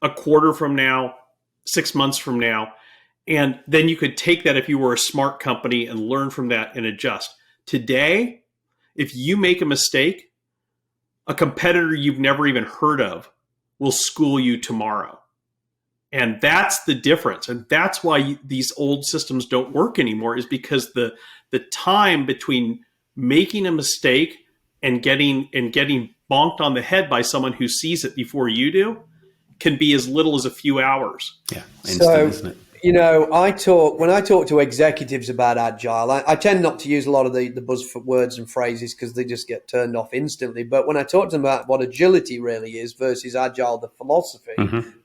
a quarter from now, 6 months from now, and then you could take that if you were a smart company and learn from that and adjust. Today, if you make a mistake, a competitor you've never even heard of will school you tomorrow. And that's the difference. And that's why these old systems don't work anymore, is because the time between making a mistake and getting bonked on the head by someone who sees it before you do can be as little as a few hours. Yeah, instant, isn't it? When I talk to executives about agile, I tend not to use a lot of the buzzwords and phrases because they just get turned off instantly. But when I talk to them about what agility really is versus agile, the philosophy,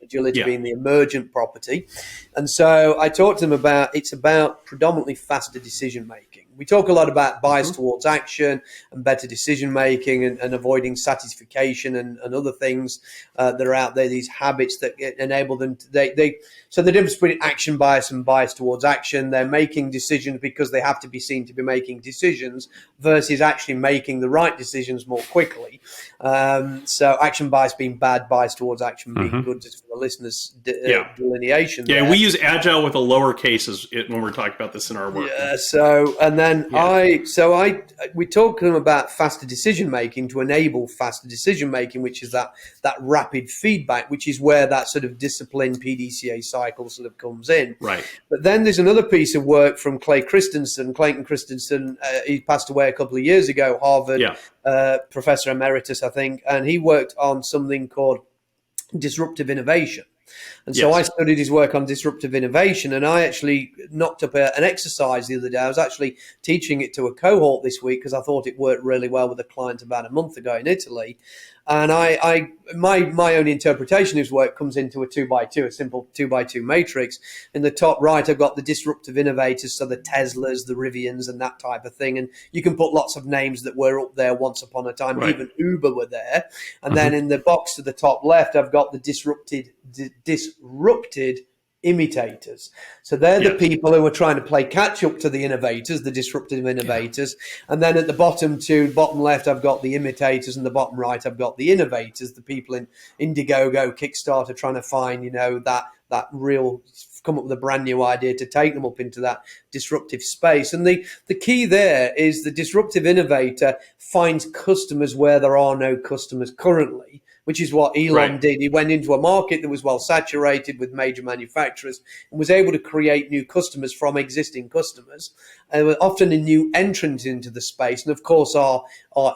agility being the emergent property. And so I talk to them about, it's about predominantly faster decision making. We talk a lot about bias towards action and better decision making and avoiding satisfaction and other things that are out there, these habits that enable them to, so the difference between action bias and bias towards action, they're making decisions because they have to be seen to be making decisions versus actually making the right decisions more quickly. So action bias being bad, bias towards action being good, just for the listeners' delineation. Yeah, we use agile with a lowercase when we're talking about this in our work. Yeah, we talk to them about faster decision making to enable faster decision making, which is that rapid feedback, which is where that sort of discipline PDCA cycle sort of comes in. Right. But then there's another piece of work from Clayton Christensen. He passed away a couple of years ago, Harvard professor emeritus, I think, and he worked on something called disruptive innovation. And so I studied his work on disruptive innovation, and I actually knocked up an exercise the other day. I was actually teaching it to a cohort this week because I thought it worked really well with a client about a month ago in Italy. And my own interpretation of his work comes into a 2x2, a simple 2x2 matrix. In the top right, I've got the disruptive innovators, so the Teslas, the Rivians, and that type of thing. And you can put lots of names that were up there once upon a time. Right. Even Uber were there. And then in the box to the top left, I've got the disrupted imitators. So they're the people who are trying to play catch up to the innovators, the disruptive innovators. And then at the bottom left, I've got the imitators, and the bottom right, I've got the innovators, the people in Indiegogo, Kickstarter, trying to find, that real, come up with a brand new idea to take them up into that disruptive space. And the key there is the disruptive innovator finds customers where there are no customers currently, which is what Elon did. He went into a market that was well saturated with major manufacturers and was able to create new customers from existing customers, and often a new entrant into the space, and of course are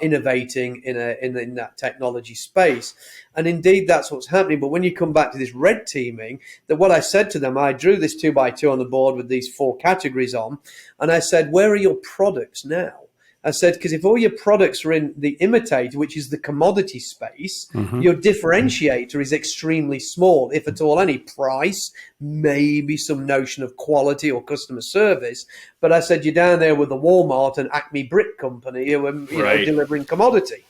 innovating in that technology space. And indeed, that's what's happening. But when you come back to this red teaming, that what I said to them, I drew this 2x2 on the board with these 4 categories on, and I said, where are your products now? I said, because if all your products are in the imitator, which is the commodity space, your differentiator is extremely small, if at all any. Price, maybe some notion of quality or customer service. But I said, you're down there with the Walmart and Acme Brick Company who are delivering commodity.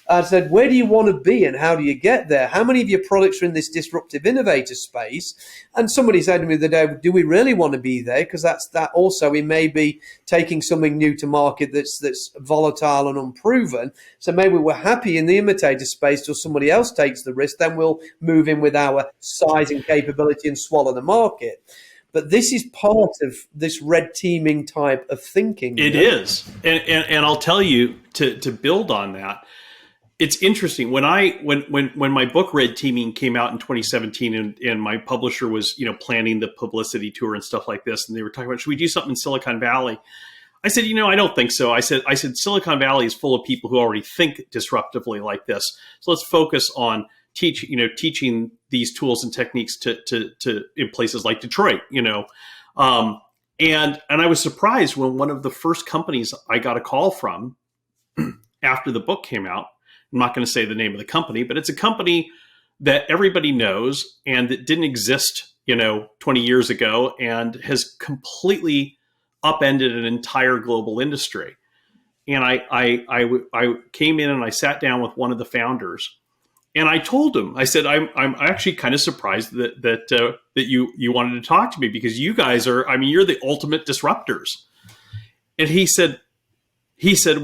I said, where do you want to be and how do you get there? How many of your products are in this disruptive innovator space? And somebody said to me the other day, do we really want to be there? Because that also, we may be taking something new to market that's volatile and unproven. So maybe we're happy in the imitator space till somebody else takes the risk. Then we'll move in with our size and capability and swallow the market. But this is part of this red teaming type of thinking. It is. And I'll tell you, to build on that, it's interesting when my book Red Teaming came out in 2017 and my publisher was planning the publicity tour and stuff like this, and they were talking about, should we do something in Silicon Valley? I said, I don't think so. I said Silicon Valley is full of people who already think disruptively like this. So let's focus on teaching these tools and techniques to in places like Detroit. And I was surprised when one of the first companies I got a call from after the book came out. I'm not going to say the name of the company, but it's a company that everybody knows and that didn't exist, 20 years ago and has completely upended an entire global industry. And I came in and I sat down with one of the founders and I told him, I said, I'm actually kind of surprised that you wanted to talk to me because you guys you're the ultimate disruptors. And he said,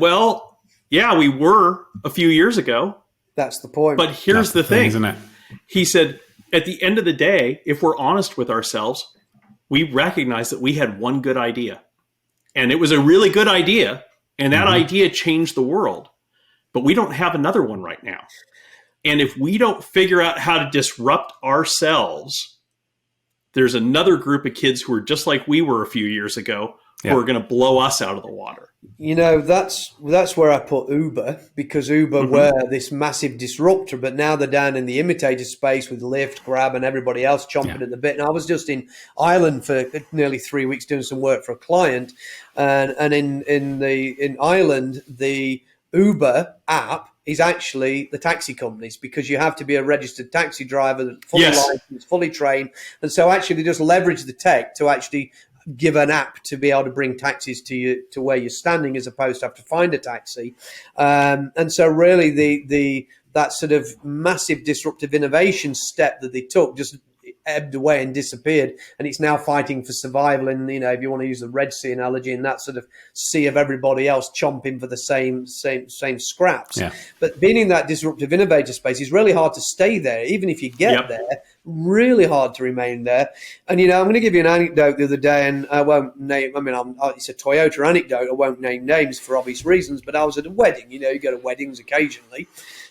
well, yeah, we were a few years ago. That's the point. But here's the thing, isn't it? He said, at the end of the day, if we're honest with ourselves, we recognize that we had one good idea. And it was a really good idea. And that idea changed the world. But we don't have another one right now. And if we don't figure out how to disrupt ourselves, there's another group of kids who are just like we were a few years ago who are going to blow us out of the water. That's where I put Uber, because Uber were this massive disruptor, but now they're down in the imitator space with Lyft, Grab, and everybody else chomping at the bit. And I was just in Ireland for nearly 3 weeks doing some work for a client, and in Ireland the Uber app is actually the taxi companies, because you have to be a registered taxi driver, fully licensed, fully trained, and so actually they just leverage the tech to actually give an app to be able to bring taxis to you to where you're standing, as opposed to have to find a taxi. And so really that sort of massive disruptive innovation step that they took just ebbed away and disappeared, and it's now fighting for survival in, if you want to use the Red Sea analogy, in that sort of sea of everybody else chomping for the same scraps. But being in that disruptive innovator space is really hard to stay there. Even if you get there, really hard to remain there. And I'm going to give you an anecdote the other day, and I won't name, it's a Toyota anecdote, I won't name names for obvious reasons, but I was at a wedding. You go to weddings occasionally.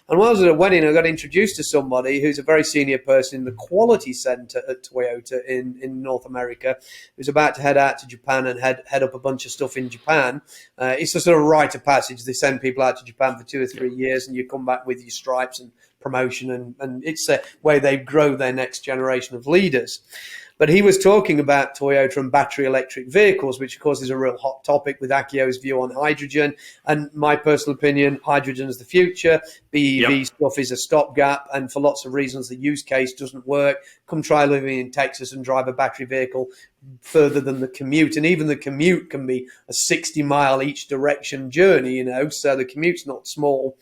And while I was at a wedding, I got introduced to somebody who's a very senior person in the quality center at Toyota in North America, who's about to head out to Japan and head up a bunch of stuff in Japan. It's a sort of rite of passage. They send people out to Japan for 2 or 3 years, and you come back with your stripes and promotion, and it's a way they grow their next generation of leaders. But he was talking about Toyota and battery electric vehicles, which of course is a real hot topic with Akio's view on hydrogen. And my personal opinion, hydrogen is the future. BEV stuff is a stopgap. And for lots of reasons, the use case doesn't work. Come try living in Texas and drive a battery vehicle further than the commute. And even the commute can be a 60-mile each direction journey, so the commute's not small.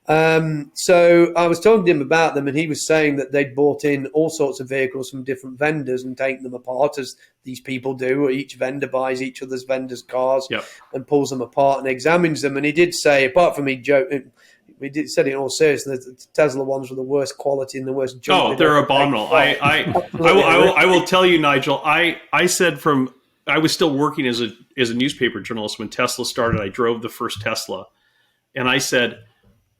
So I was talking to him about them, and he was saying that they'd bought in all sorts of vehicles from different vendors and taken them apart, as these people do. Each vendor buys each other's vendors' cars and pulls them apart and examines them. And he did say, apart from me joking, he said it in all seriousness, the Tesla ones were the worst quality and the worst junk. Oh, they're abominable. I will tell you, Nigel, I said I was still working as a newspaper journalist when Tesla started. I drove the first Tesla, and I said,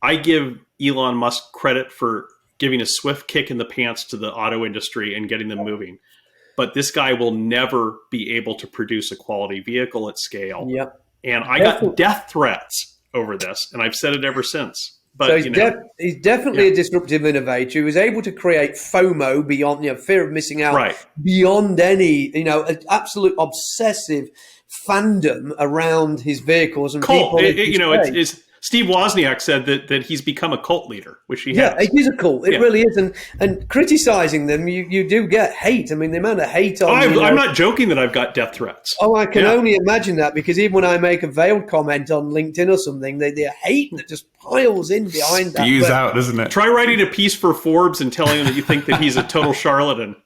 I give Elon Musk credit for giving a swift kick in the pants to the auto industry and getting them moving. But this guy will never be able to produce a quality vehicle at scale. Yep. And I got death threats over this, and I've said it ever since. But so he's definitely a disruptive innovator. He was able to create FOMO beyond, fear of missing out, beyond any, an absolute obsessive fandom around his vehicles and cult. people. It's Steve Wozniak said that he's become a cult leader, which he has. Yeah, it is a cult. It really is. And criticizing them, you do get hate. I mean, the amount of hate on I'm not joking that I've got death threats. Oh, I can only imagine that, because even when I make a veiled comment on LinkedIn or something, the hate that just piles in behind that. Spews out, doesn't it? Try writing a piece for Forbes and telling him that you think that he's a total charlatan.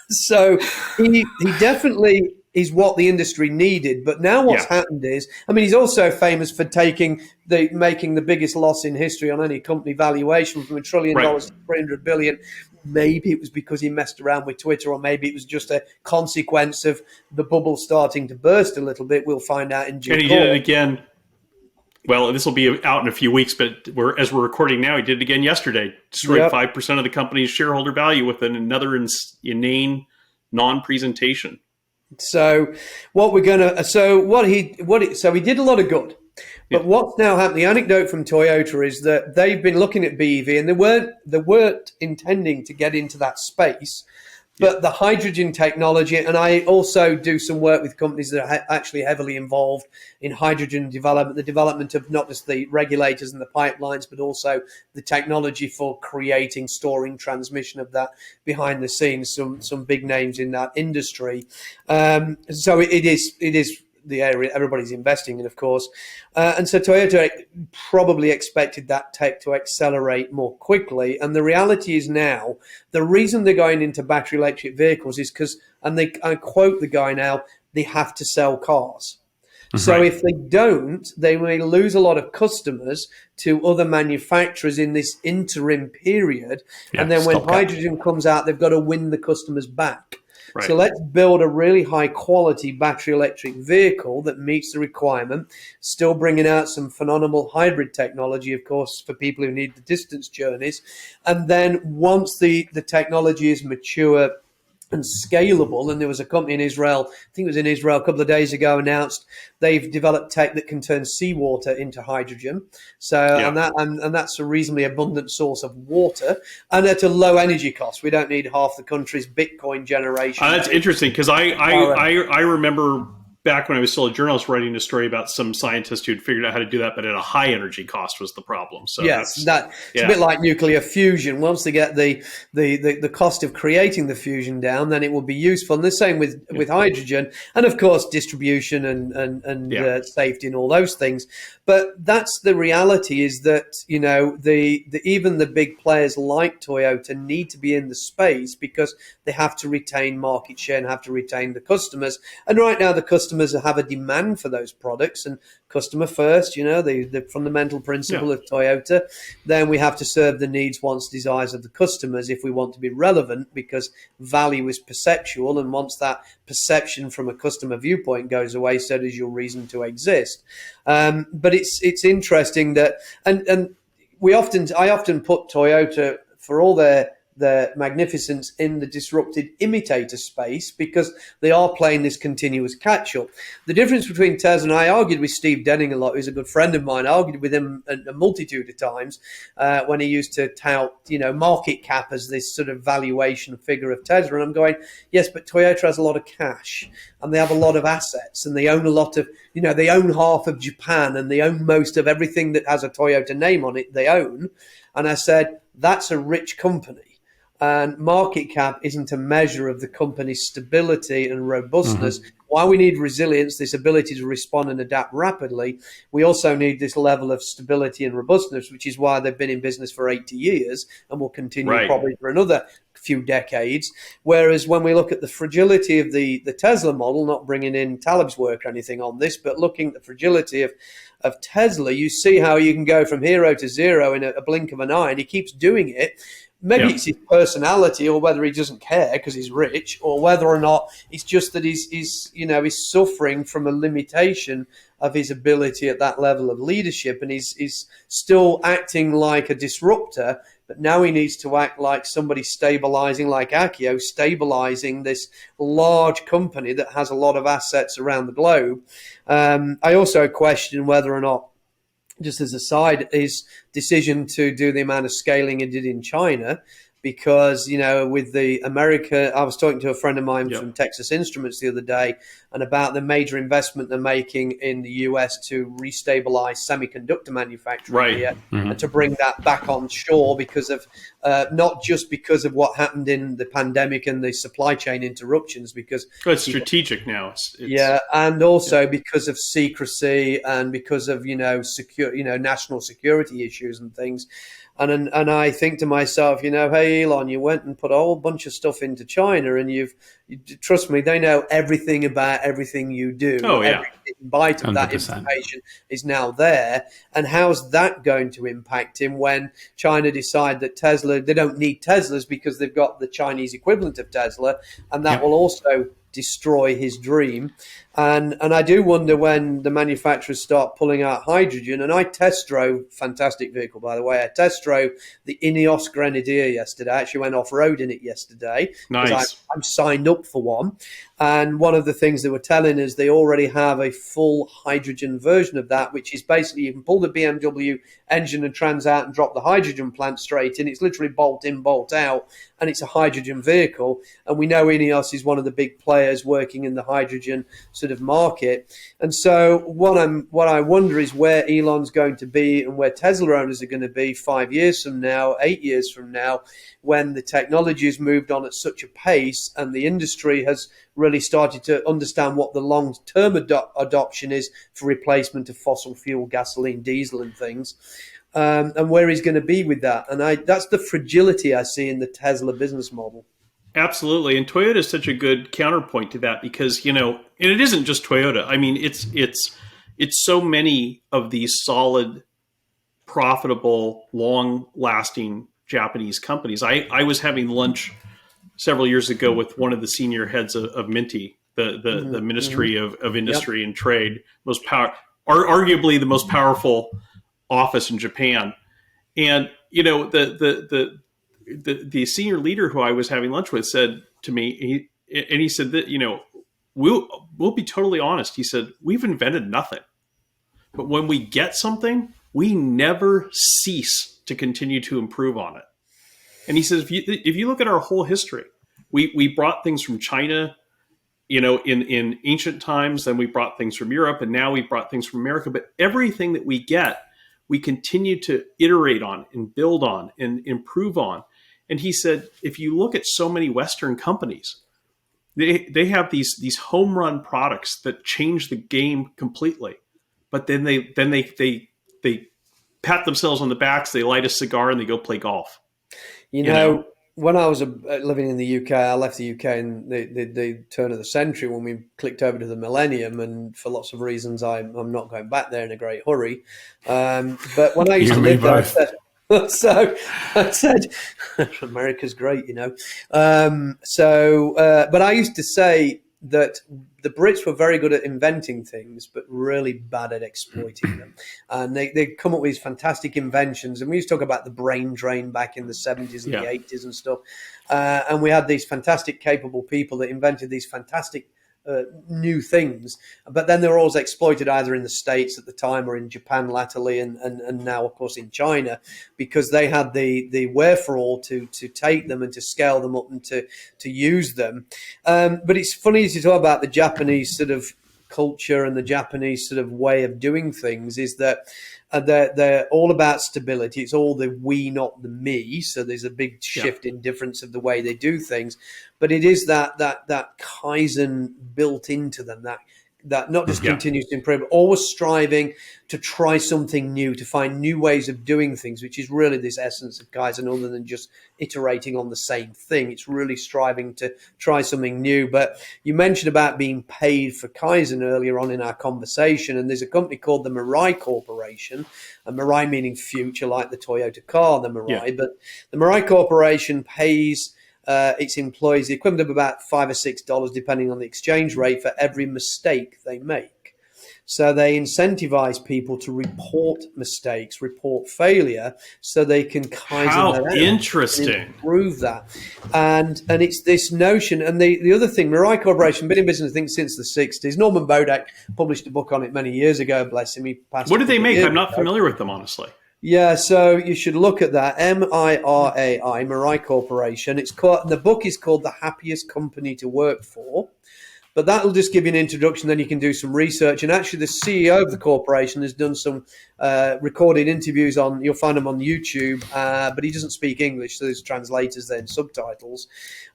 So he definitely is what the industry needed. But now what's happened is, he's also famous for making the biggest loss in history on any company valuation, from $1 trillion to $300 billion. Maybe it was because he messed around with Twitter, or maybe it was just a consequence of the bubble starting to burst a little bit. We'll find out in due course. And he did it again. Well, this will be out in a few weeks, but as we're recording now, he did it again yesterday. Destroyed 5% of the company's shareholder value with another inane non-presentation. So what we're gonna, so he did a lot of good. But what's now happened? The anecdote from Toyota is that they've been looking at BEV, and they weren't intending to get into that space. But the hydrogen technology, and I also do some work with companies that are actually heavily involved in hydrogen development, the development of not just the regulators and the pipelines, but also the technology for creating, storing, transmission of that behind the scenes. Some big names in that industry. So it is the area everybody's investing in, of course. And so Toyota probably expected that tech to accelerate more quickly. And the reality is now, the reason they're going into battery electric vehicles is because, and I quote the guy now, they have to sell cars. So if they don't, they may lose a lot of customers to other manufacturers in this interim period. And then when hydrogen comes out, they've got to win the customers back. So let's build a really high quality battery electric vehicle that meets the requirement, still bringing out some phenomenal hybrid technology, of course, for people who need the distance journeys. And then once the technology is mature and scalable, and there was a company in Israel, I think it was in Israel a couple of days ago, announced they've developed tech that can turn seawater into hydrogen. So and that's a reasonably abundant source of water, and at a low energy cost. We don't need half the country's Bitcoin generation. That's interesting, because I remember back when I was still a journalist writing a story about some scientist who'd figured out how to do that, but at a high energy cost was the problem. So it's a bit like nuclear fusion. Once they get the cost of creating the fusion down, then it will be useful. And the same with hydrogen, and of course distribution and safety and all those things. But that's the reality, is that even the big players like Toyota need to be in the space, because they have to retain market share and have to retain the customers. And right now the customers have a demand for those products, and customer first, the fundamental principle of Toyota. Then we have to serve the needs, wants, desires of the customers if we want to be relevant, because value is perceptual, and once that perception from a customer viewpoint goes away, so does your reason to exist. But it's interesting that, and I often put Toyota, for all their magnificence, in the disrupted imitator space, because they are playing this continuous catch-up. The difference between Tesla, and I argued with Steve Denning a lot, who's a good friend of mine. I argued with him a multitude of times when he used to tout, market cap as this sort of valuation figure of Tesla. And I'm going, yes, but Toyota has a lot of cash, and they have a lot of assets, and they own a lot of, they own half of Japan, and they own most of everything that has a Toyota name on it, they own. And I said, that's a rich company. And market cap isn't a measure of the company's stability and robustness. While we need resilience, this ability to respond and adapt rapidly, we also need this level of stability and robustness, which is why they've been in business for 80 years and will continue probably for another few decades. Whereas when we look at the fragility of the Tesla model, not bringing in Taleb's work or anything on this, but looking at the fragility of Tesla, you see how you can go from hero to zero in a blink of an eye, and he keeps doing it. Maybe it's his personality, or whether he doesn't care because he's rich, or whether or not it's just that he's suffering from a limitation of his ability at that level of leadership, and he's still acting like a disruptor but now he needs to act like somebody stabilizing, like Akio, stabilizing this large company that has a lot of assets around the globe. I also question whether or not, just as a side, his decision to do the amount of scaling he did in China, because, with the America, I was talking to a friend of mine from Texas Instruments the other day, and about the major investment they're making in the US to restabilize semiconductor manufacturing here, and to bring that back on shore because of, not just because of what happened in the pandemic and the supply chain interruptions, because it's strategic now. And also because of secrecy and because of, national security issues and things. And I think to myself, hey, Elon, you went and put a whole bunch of stuff into China, and trust me, they know everything about everything you do. Oh, yeah. Every bite of 100%. that information is now there. And how's that going to impact him when China decide that Tesla, they don't need Teslas because they've got the Chinese equivalent of Tesla, and that will also destroy his dream. And I do wonder when the manufacturers start pulling out hydrogen. And I test drove, fantastic vehicle, by the way. I test drove the Ineos Grenadier yesterday. I actually went off-road in it yesterday. Nice. I'm signed up for one. And one of the things they were telling us, they already have a full hydrogen version of that, which is basically you can pull the BMW engine and trans out and drop the hydrogen plant straight in. It's literally bolt in, bolt out, and it's a hydrogen vehicle. And we know Ineos is one of the big players working in the hydrogen sort of market. And so what I wonder is where Elon's going to be and where Tesla owners are going to be 5 years from now, 8 years from now, when the technology has moved on at such a pace and the industry has really started to understand what the long-term adoption is for replacement of fossil fuel, gasoline, diesel and things, and where he's going to be with that. And that's the fragility I see in the Tesla business model. Absolutely. And Toyota is such a good counterpoint to that because, and it isn't just Toyota. I mean, it's so many of these solid, profitable, long-lasting Japanese companies. I was having lunch several years ago with one of the senior heads of Minty, the Ministry of Industry and Trade, arguably the most powerful office in Japan. And, the senior leader who I was having lunch with said to me, he said that, we'll be totally honest. He said, we've invented nothing. But when we get something, we never cease to continue to improve on it. And he says, if you look at our whole history, we brought things from China, in ancient times, then we brought things from Europe, and now we brought things from America. But everything that we get, we continue to iterate on and build on and improve on. And he said, if you look at so many Western companies, they have these home run products that change the game completely. But then they pat themselves on the backs, they light a cigar, and they go play golf. When I was living in the UK, I left the UK in the turn of the century when we clicked over to the millennium, and for lots of reasons, I'm not going back there in a great hurry. But when I used to live there, I said, America's great, but I used to say that the Brits were very good at inventing things, but really bad at exploiting them. And they'd come up with these fantastic inventions. And we used to talk about the brain drain back in the 70s and the 80s and stuff. And we had these fantastic, capable people that invented these fantastic new things. But then they were always exploited either in the States at the time or in Japan latterly and now, of course, in China, because they had the wherewithal to take them and to scale them up and to use them. But it's funny as you talk about the Japanese sort of culture and the Japanese sort of way of doing things is that they're all about stability. It's all the we, not the me. So there's a big shift in difference of the way they do things. But it is that Kaizen built into them, that not just continues to improve, but always striving to try something new, to find new ways of doing things, which is really this essence of Kaizen, other than just iterating on the same thing. It's really striving to try something new. But you mentioned about being paid for Kaizen earlier on in our conversation, and there's a company called the Mirai Corporation, and Mirai meaning future, like the Toyota car, the Mirai. But the Mirai Corporation pays its employees the equivalent of about $5 or $6, depending on the exchange rate, for every mistake they make. So they incentivize people to report mistakes, report failure, so they can kaizen How that out interesting. and improve that. And it's this notion. And the other thing, Mirai Corporation, been in business, I think, since the 60s. Norman Bodak published a book on it many years ago, bless him. He passed. What did they make? I'm not familiar with them, honestly. Yeah, so you should look at that. MIRAI, Mirai Corporation. It's called, the book is called The Happiest Company to Work For. But that'll just give you an introduction. Then you can do some research. And actually, the CEO of the corporation has done some recorded interviews on. You'll find them on YouTube. But he doesn't speak English, so there's translators there and subtitles.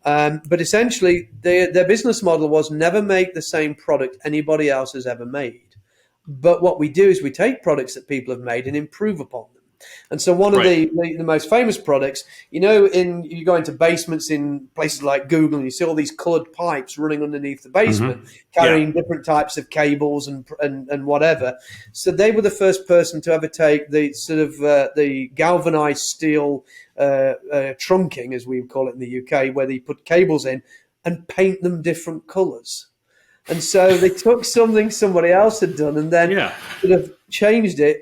But essentially, their business model was never make the same product anybody else has ever made. But what we do is we take products that people have made and improve upon them. And so one of the most famous products, you go into basements in places like Google and you see all these colored pipes running underneath the basement, carrying different types of cables and whatever. So they were the first person to ever take the sort of the galvanized steel trunking, as we would call it in the UK, where they put cables in and paint them different colors. And so they took something somebody else had done and then sort of changed it,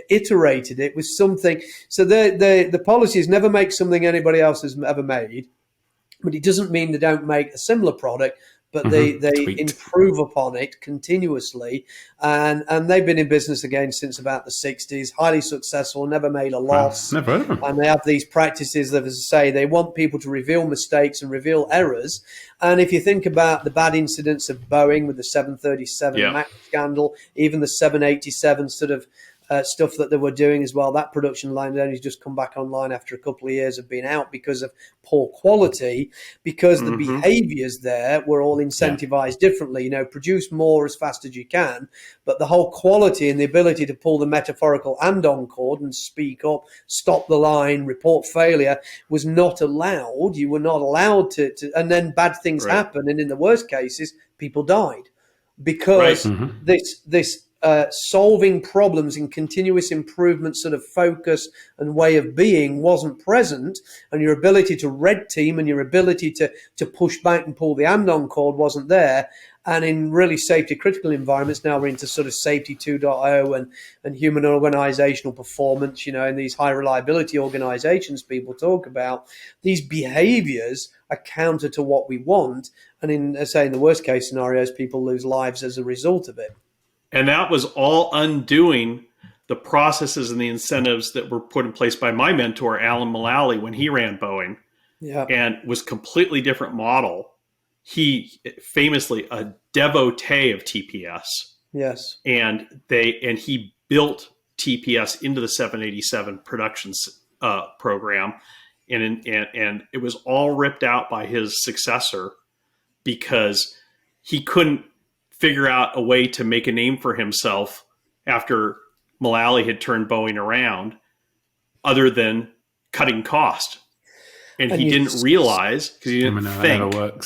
iterated it with something. So the policy is never make something anybody else has ever made, but it doesn't mean they don't make a similar product, but they improve upon it continuously. And they've been in business again since about the 60s, highly successful, never made a loss. Never heard of them. And they have these practices that, as I say, they want people to reveal mistakes and reveal errors. And if you think about the bad incidents of Boeing with the 737 MAX scandal, even the 787 sort of stuff that they were doing as well, that production line only just come back online after a couple of years of being out because of poor quality, because the behaviors there were all incentivized differently. Produce more as fast as you can, but the whole quality and the ability to pull the metaphorical and-on cord and speak up, stop the line, report failure was not allowed. You were not allowed to and then bad things happen, and in the worst cases, people died because this solving problems in continuous improvement sort of focus and way of being wasn't present, and your ability to red team and your ability to push back and pull the and-on cord wasn't there. And in really safety critical environments, now we're into sort of safety 2.0 and human organizational performance, in these high reliability organizations people talk about, these behaviors are counter to what we want. And in the worst case scenarios, people lose lives as a result of it. And that was all undoing the processes and the incentives that were put in place by my mentor, Alan Mullally, when he ran Boeing, and was completely different model. He famously a devotee of TPS. Yes. And he built TPS into the 787 production program. And it was all ripped out by his successor because he couldn't figure out a way to make a name for himself after Mullally had turned Boeing around other than cutting cost. And he didn't realize, because he didn't think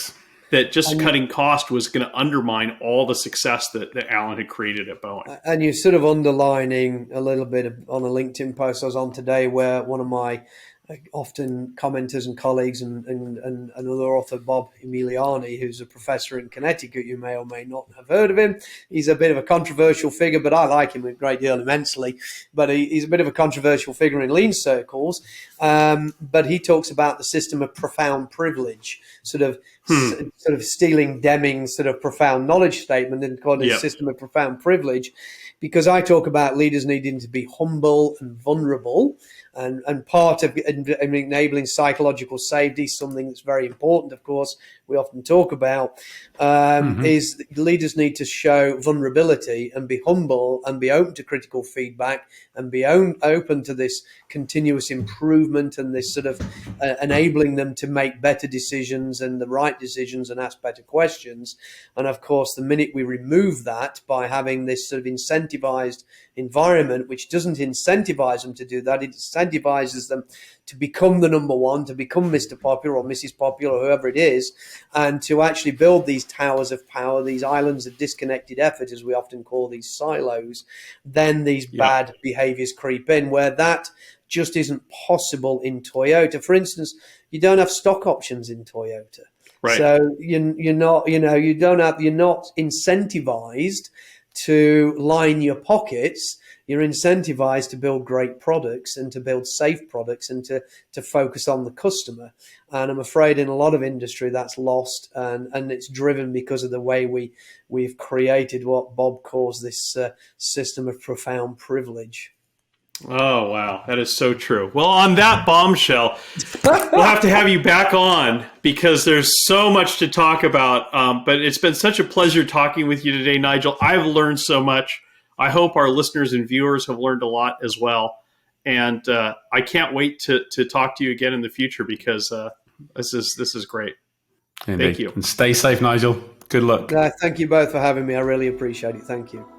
that just cutting cost was going to undermine all the success that Alan had created at Boeing. And you're sort of underlining a little bit on a LinkedIn post I was on today where one of my often commenters and colleagues and another author, Bob Emiliani, who's a professor in Connecticut. You may or may not have heard of him. He's a bit of a controversial figure, but I like him a great deal immensely. But he's a bit of a controversial figure in lean circles. But he talks about the system of profound privilege, sort of stealing Deming's sort of profound knowledge statement and calling it a system of profound privilege, because I talk about leaders needing to be humble and vulnerable. And part of enabling psychological safety, something that's very important, of course, we often talk about, is that leaders need to show vulnerability and be humble and be open to critical feedback and be open to this continuous improvement and this sort of enabling them to make better decisions and the right decisions and ask better questions. And of course, the minute we remove that by having this sort of incentivized environment, which doesn't incentivize them to do that, it incentivizes them to become the number one, to become Mr. Popular or Mrs. Popular, or whoever it is, and to actually build these towers of power, these islands of disconnected effort, as we often call these silos, then these bad behaviors creep in, where that just isn't possible in Toyota. For instance, you don't have stock options in Toyota. Right. So you're not incentivized to line your pockets, you're incentivized to build great products and to build safe products and to focus on the customer. And I'm afraid in a lot of industry that's lost, and it's driven because of the way we've created what Bob calls this system of profound privilege. Oh, wow. That is so true. Well, on that bombshell, we'll have to have you back on because there's so much to talk about. But it's been such a pleasure talking with you today, Nigel. I've learned so much. I hope our listeners and viewers have learned a lot as well. And I can't wait to talk to you again in the future because this is great. Indeed. Thank you. And stay safe, Nigel. Good luck. Thank you both for having me. I really appreciate it. Thank you.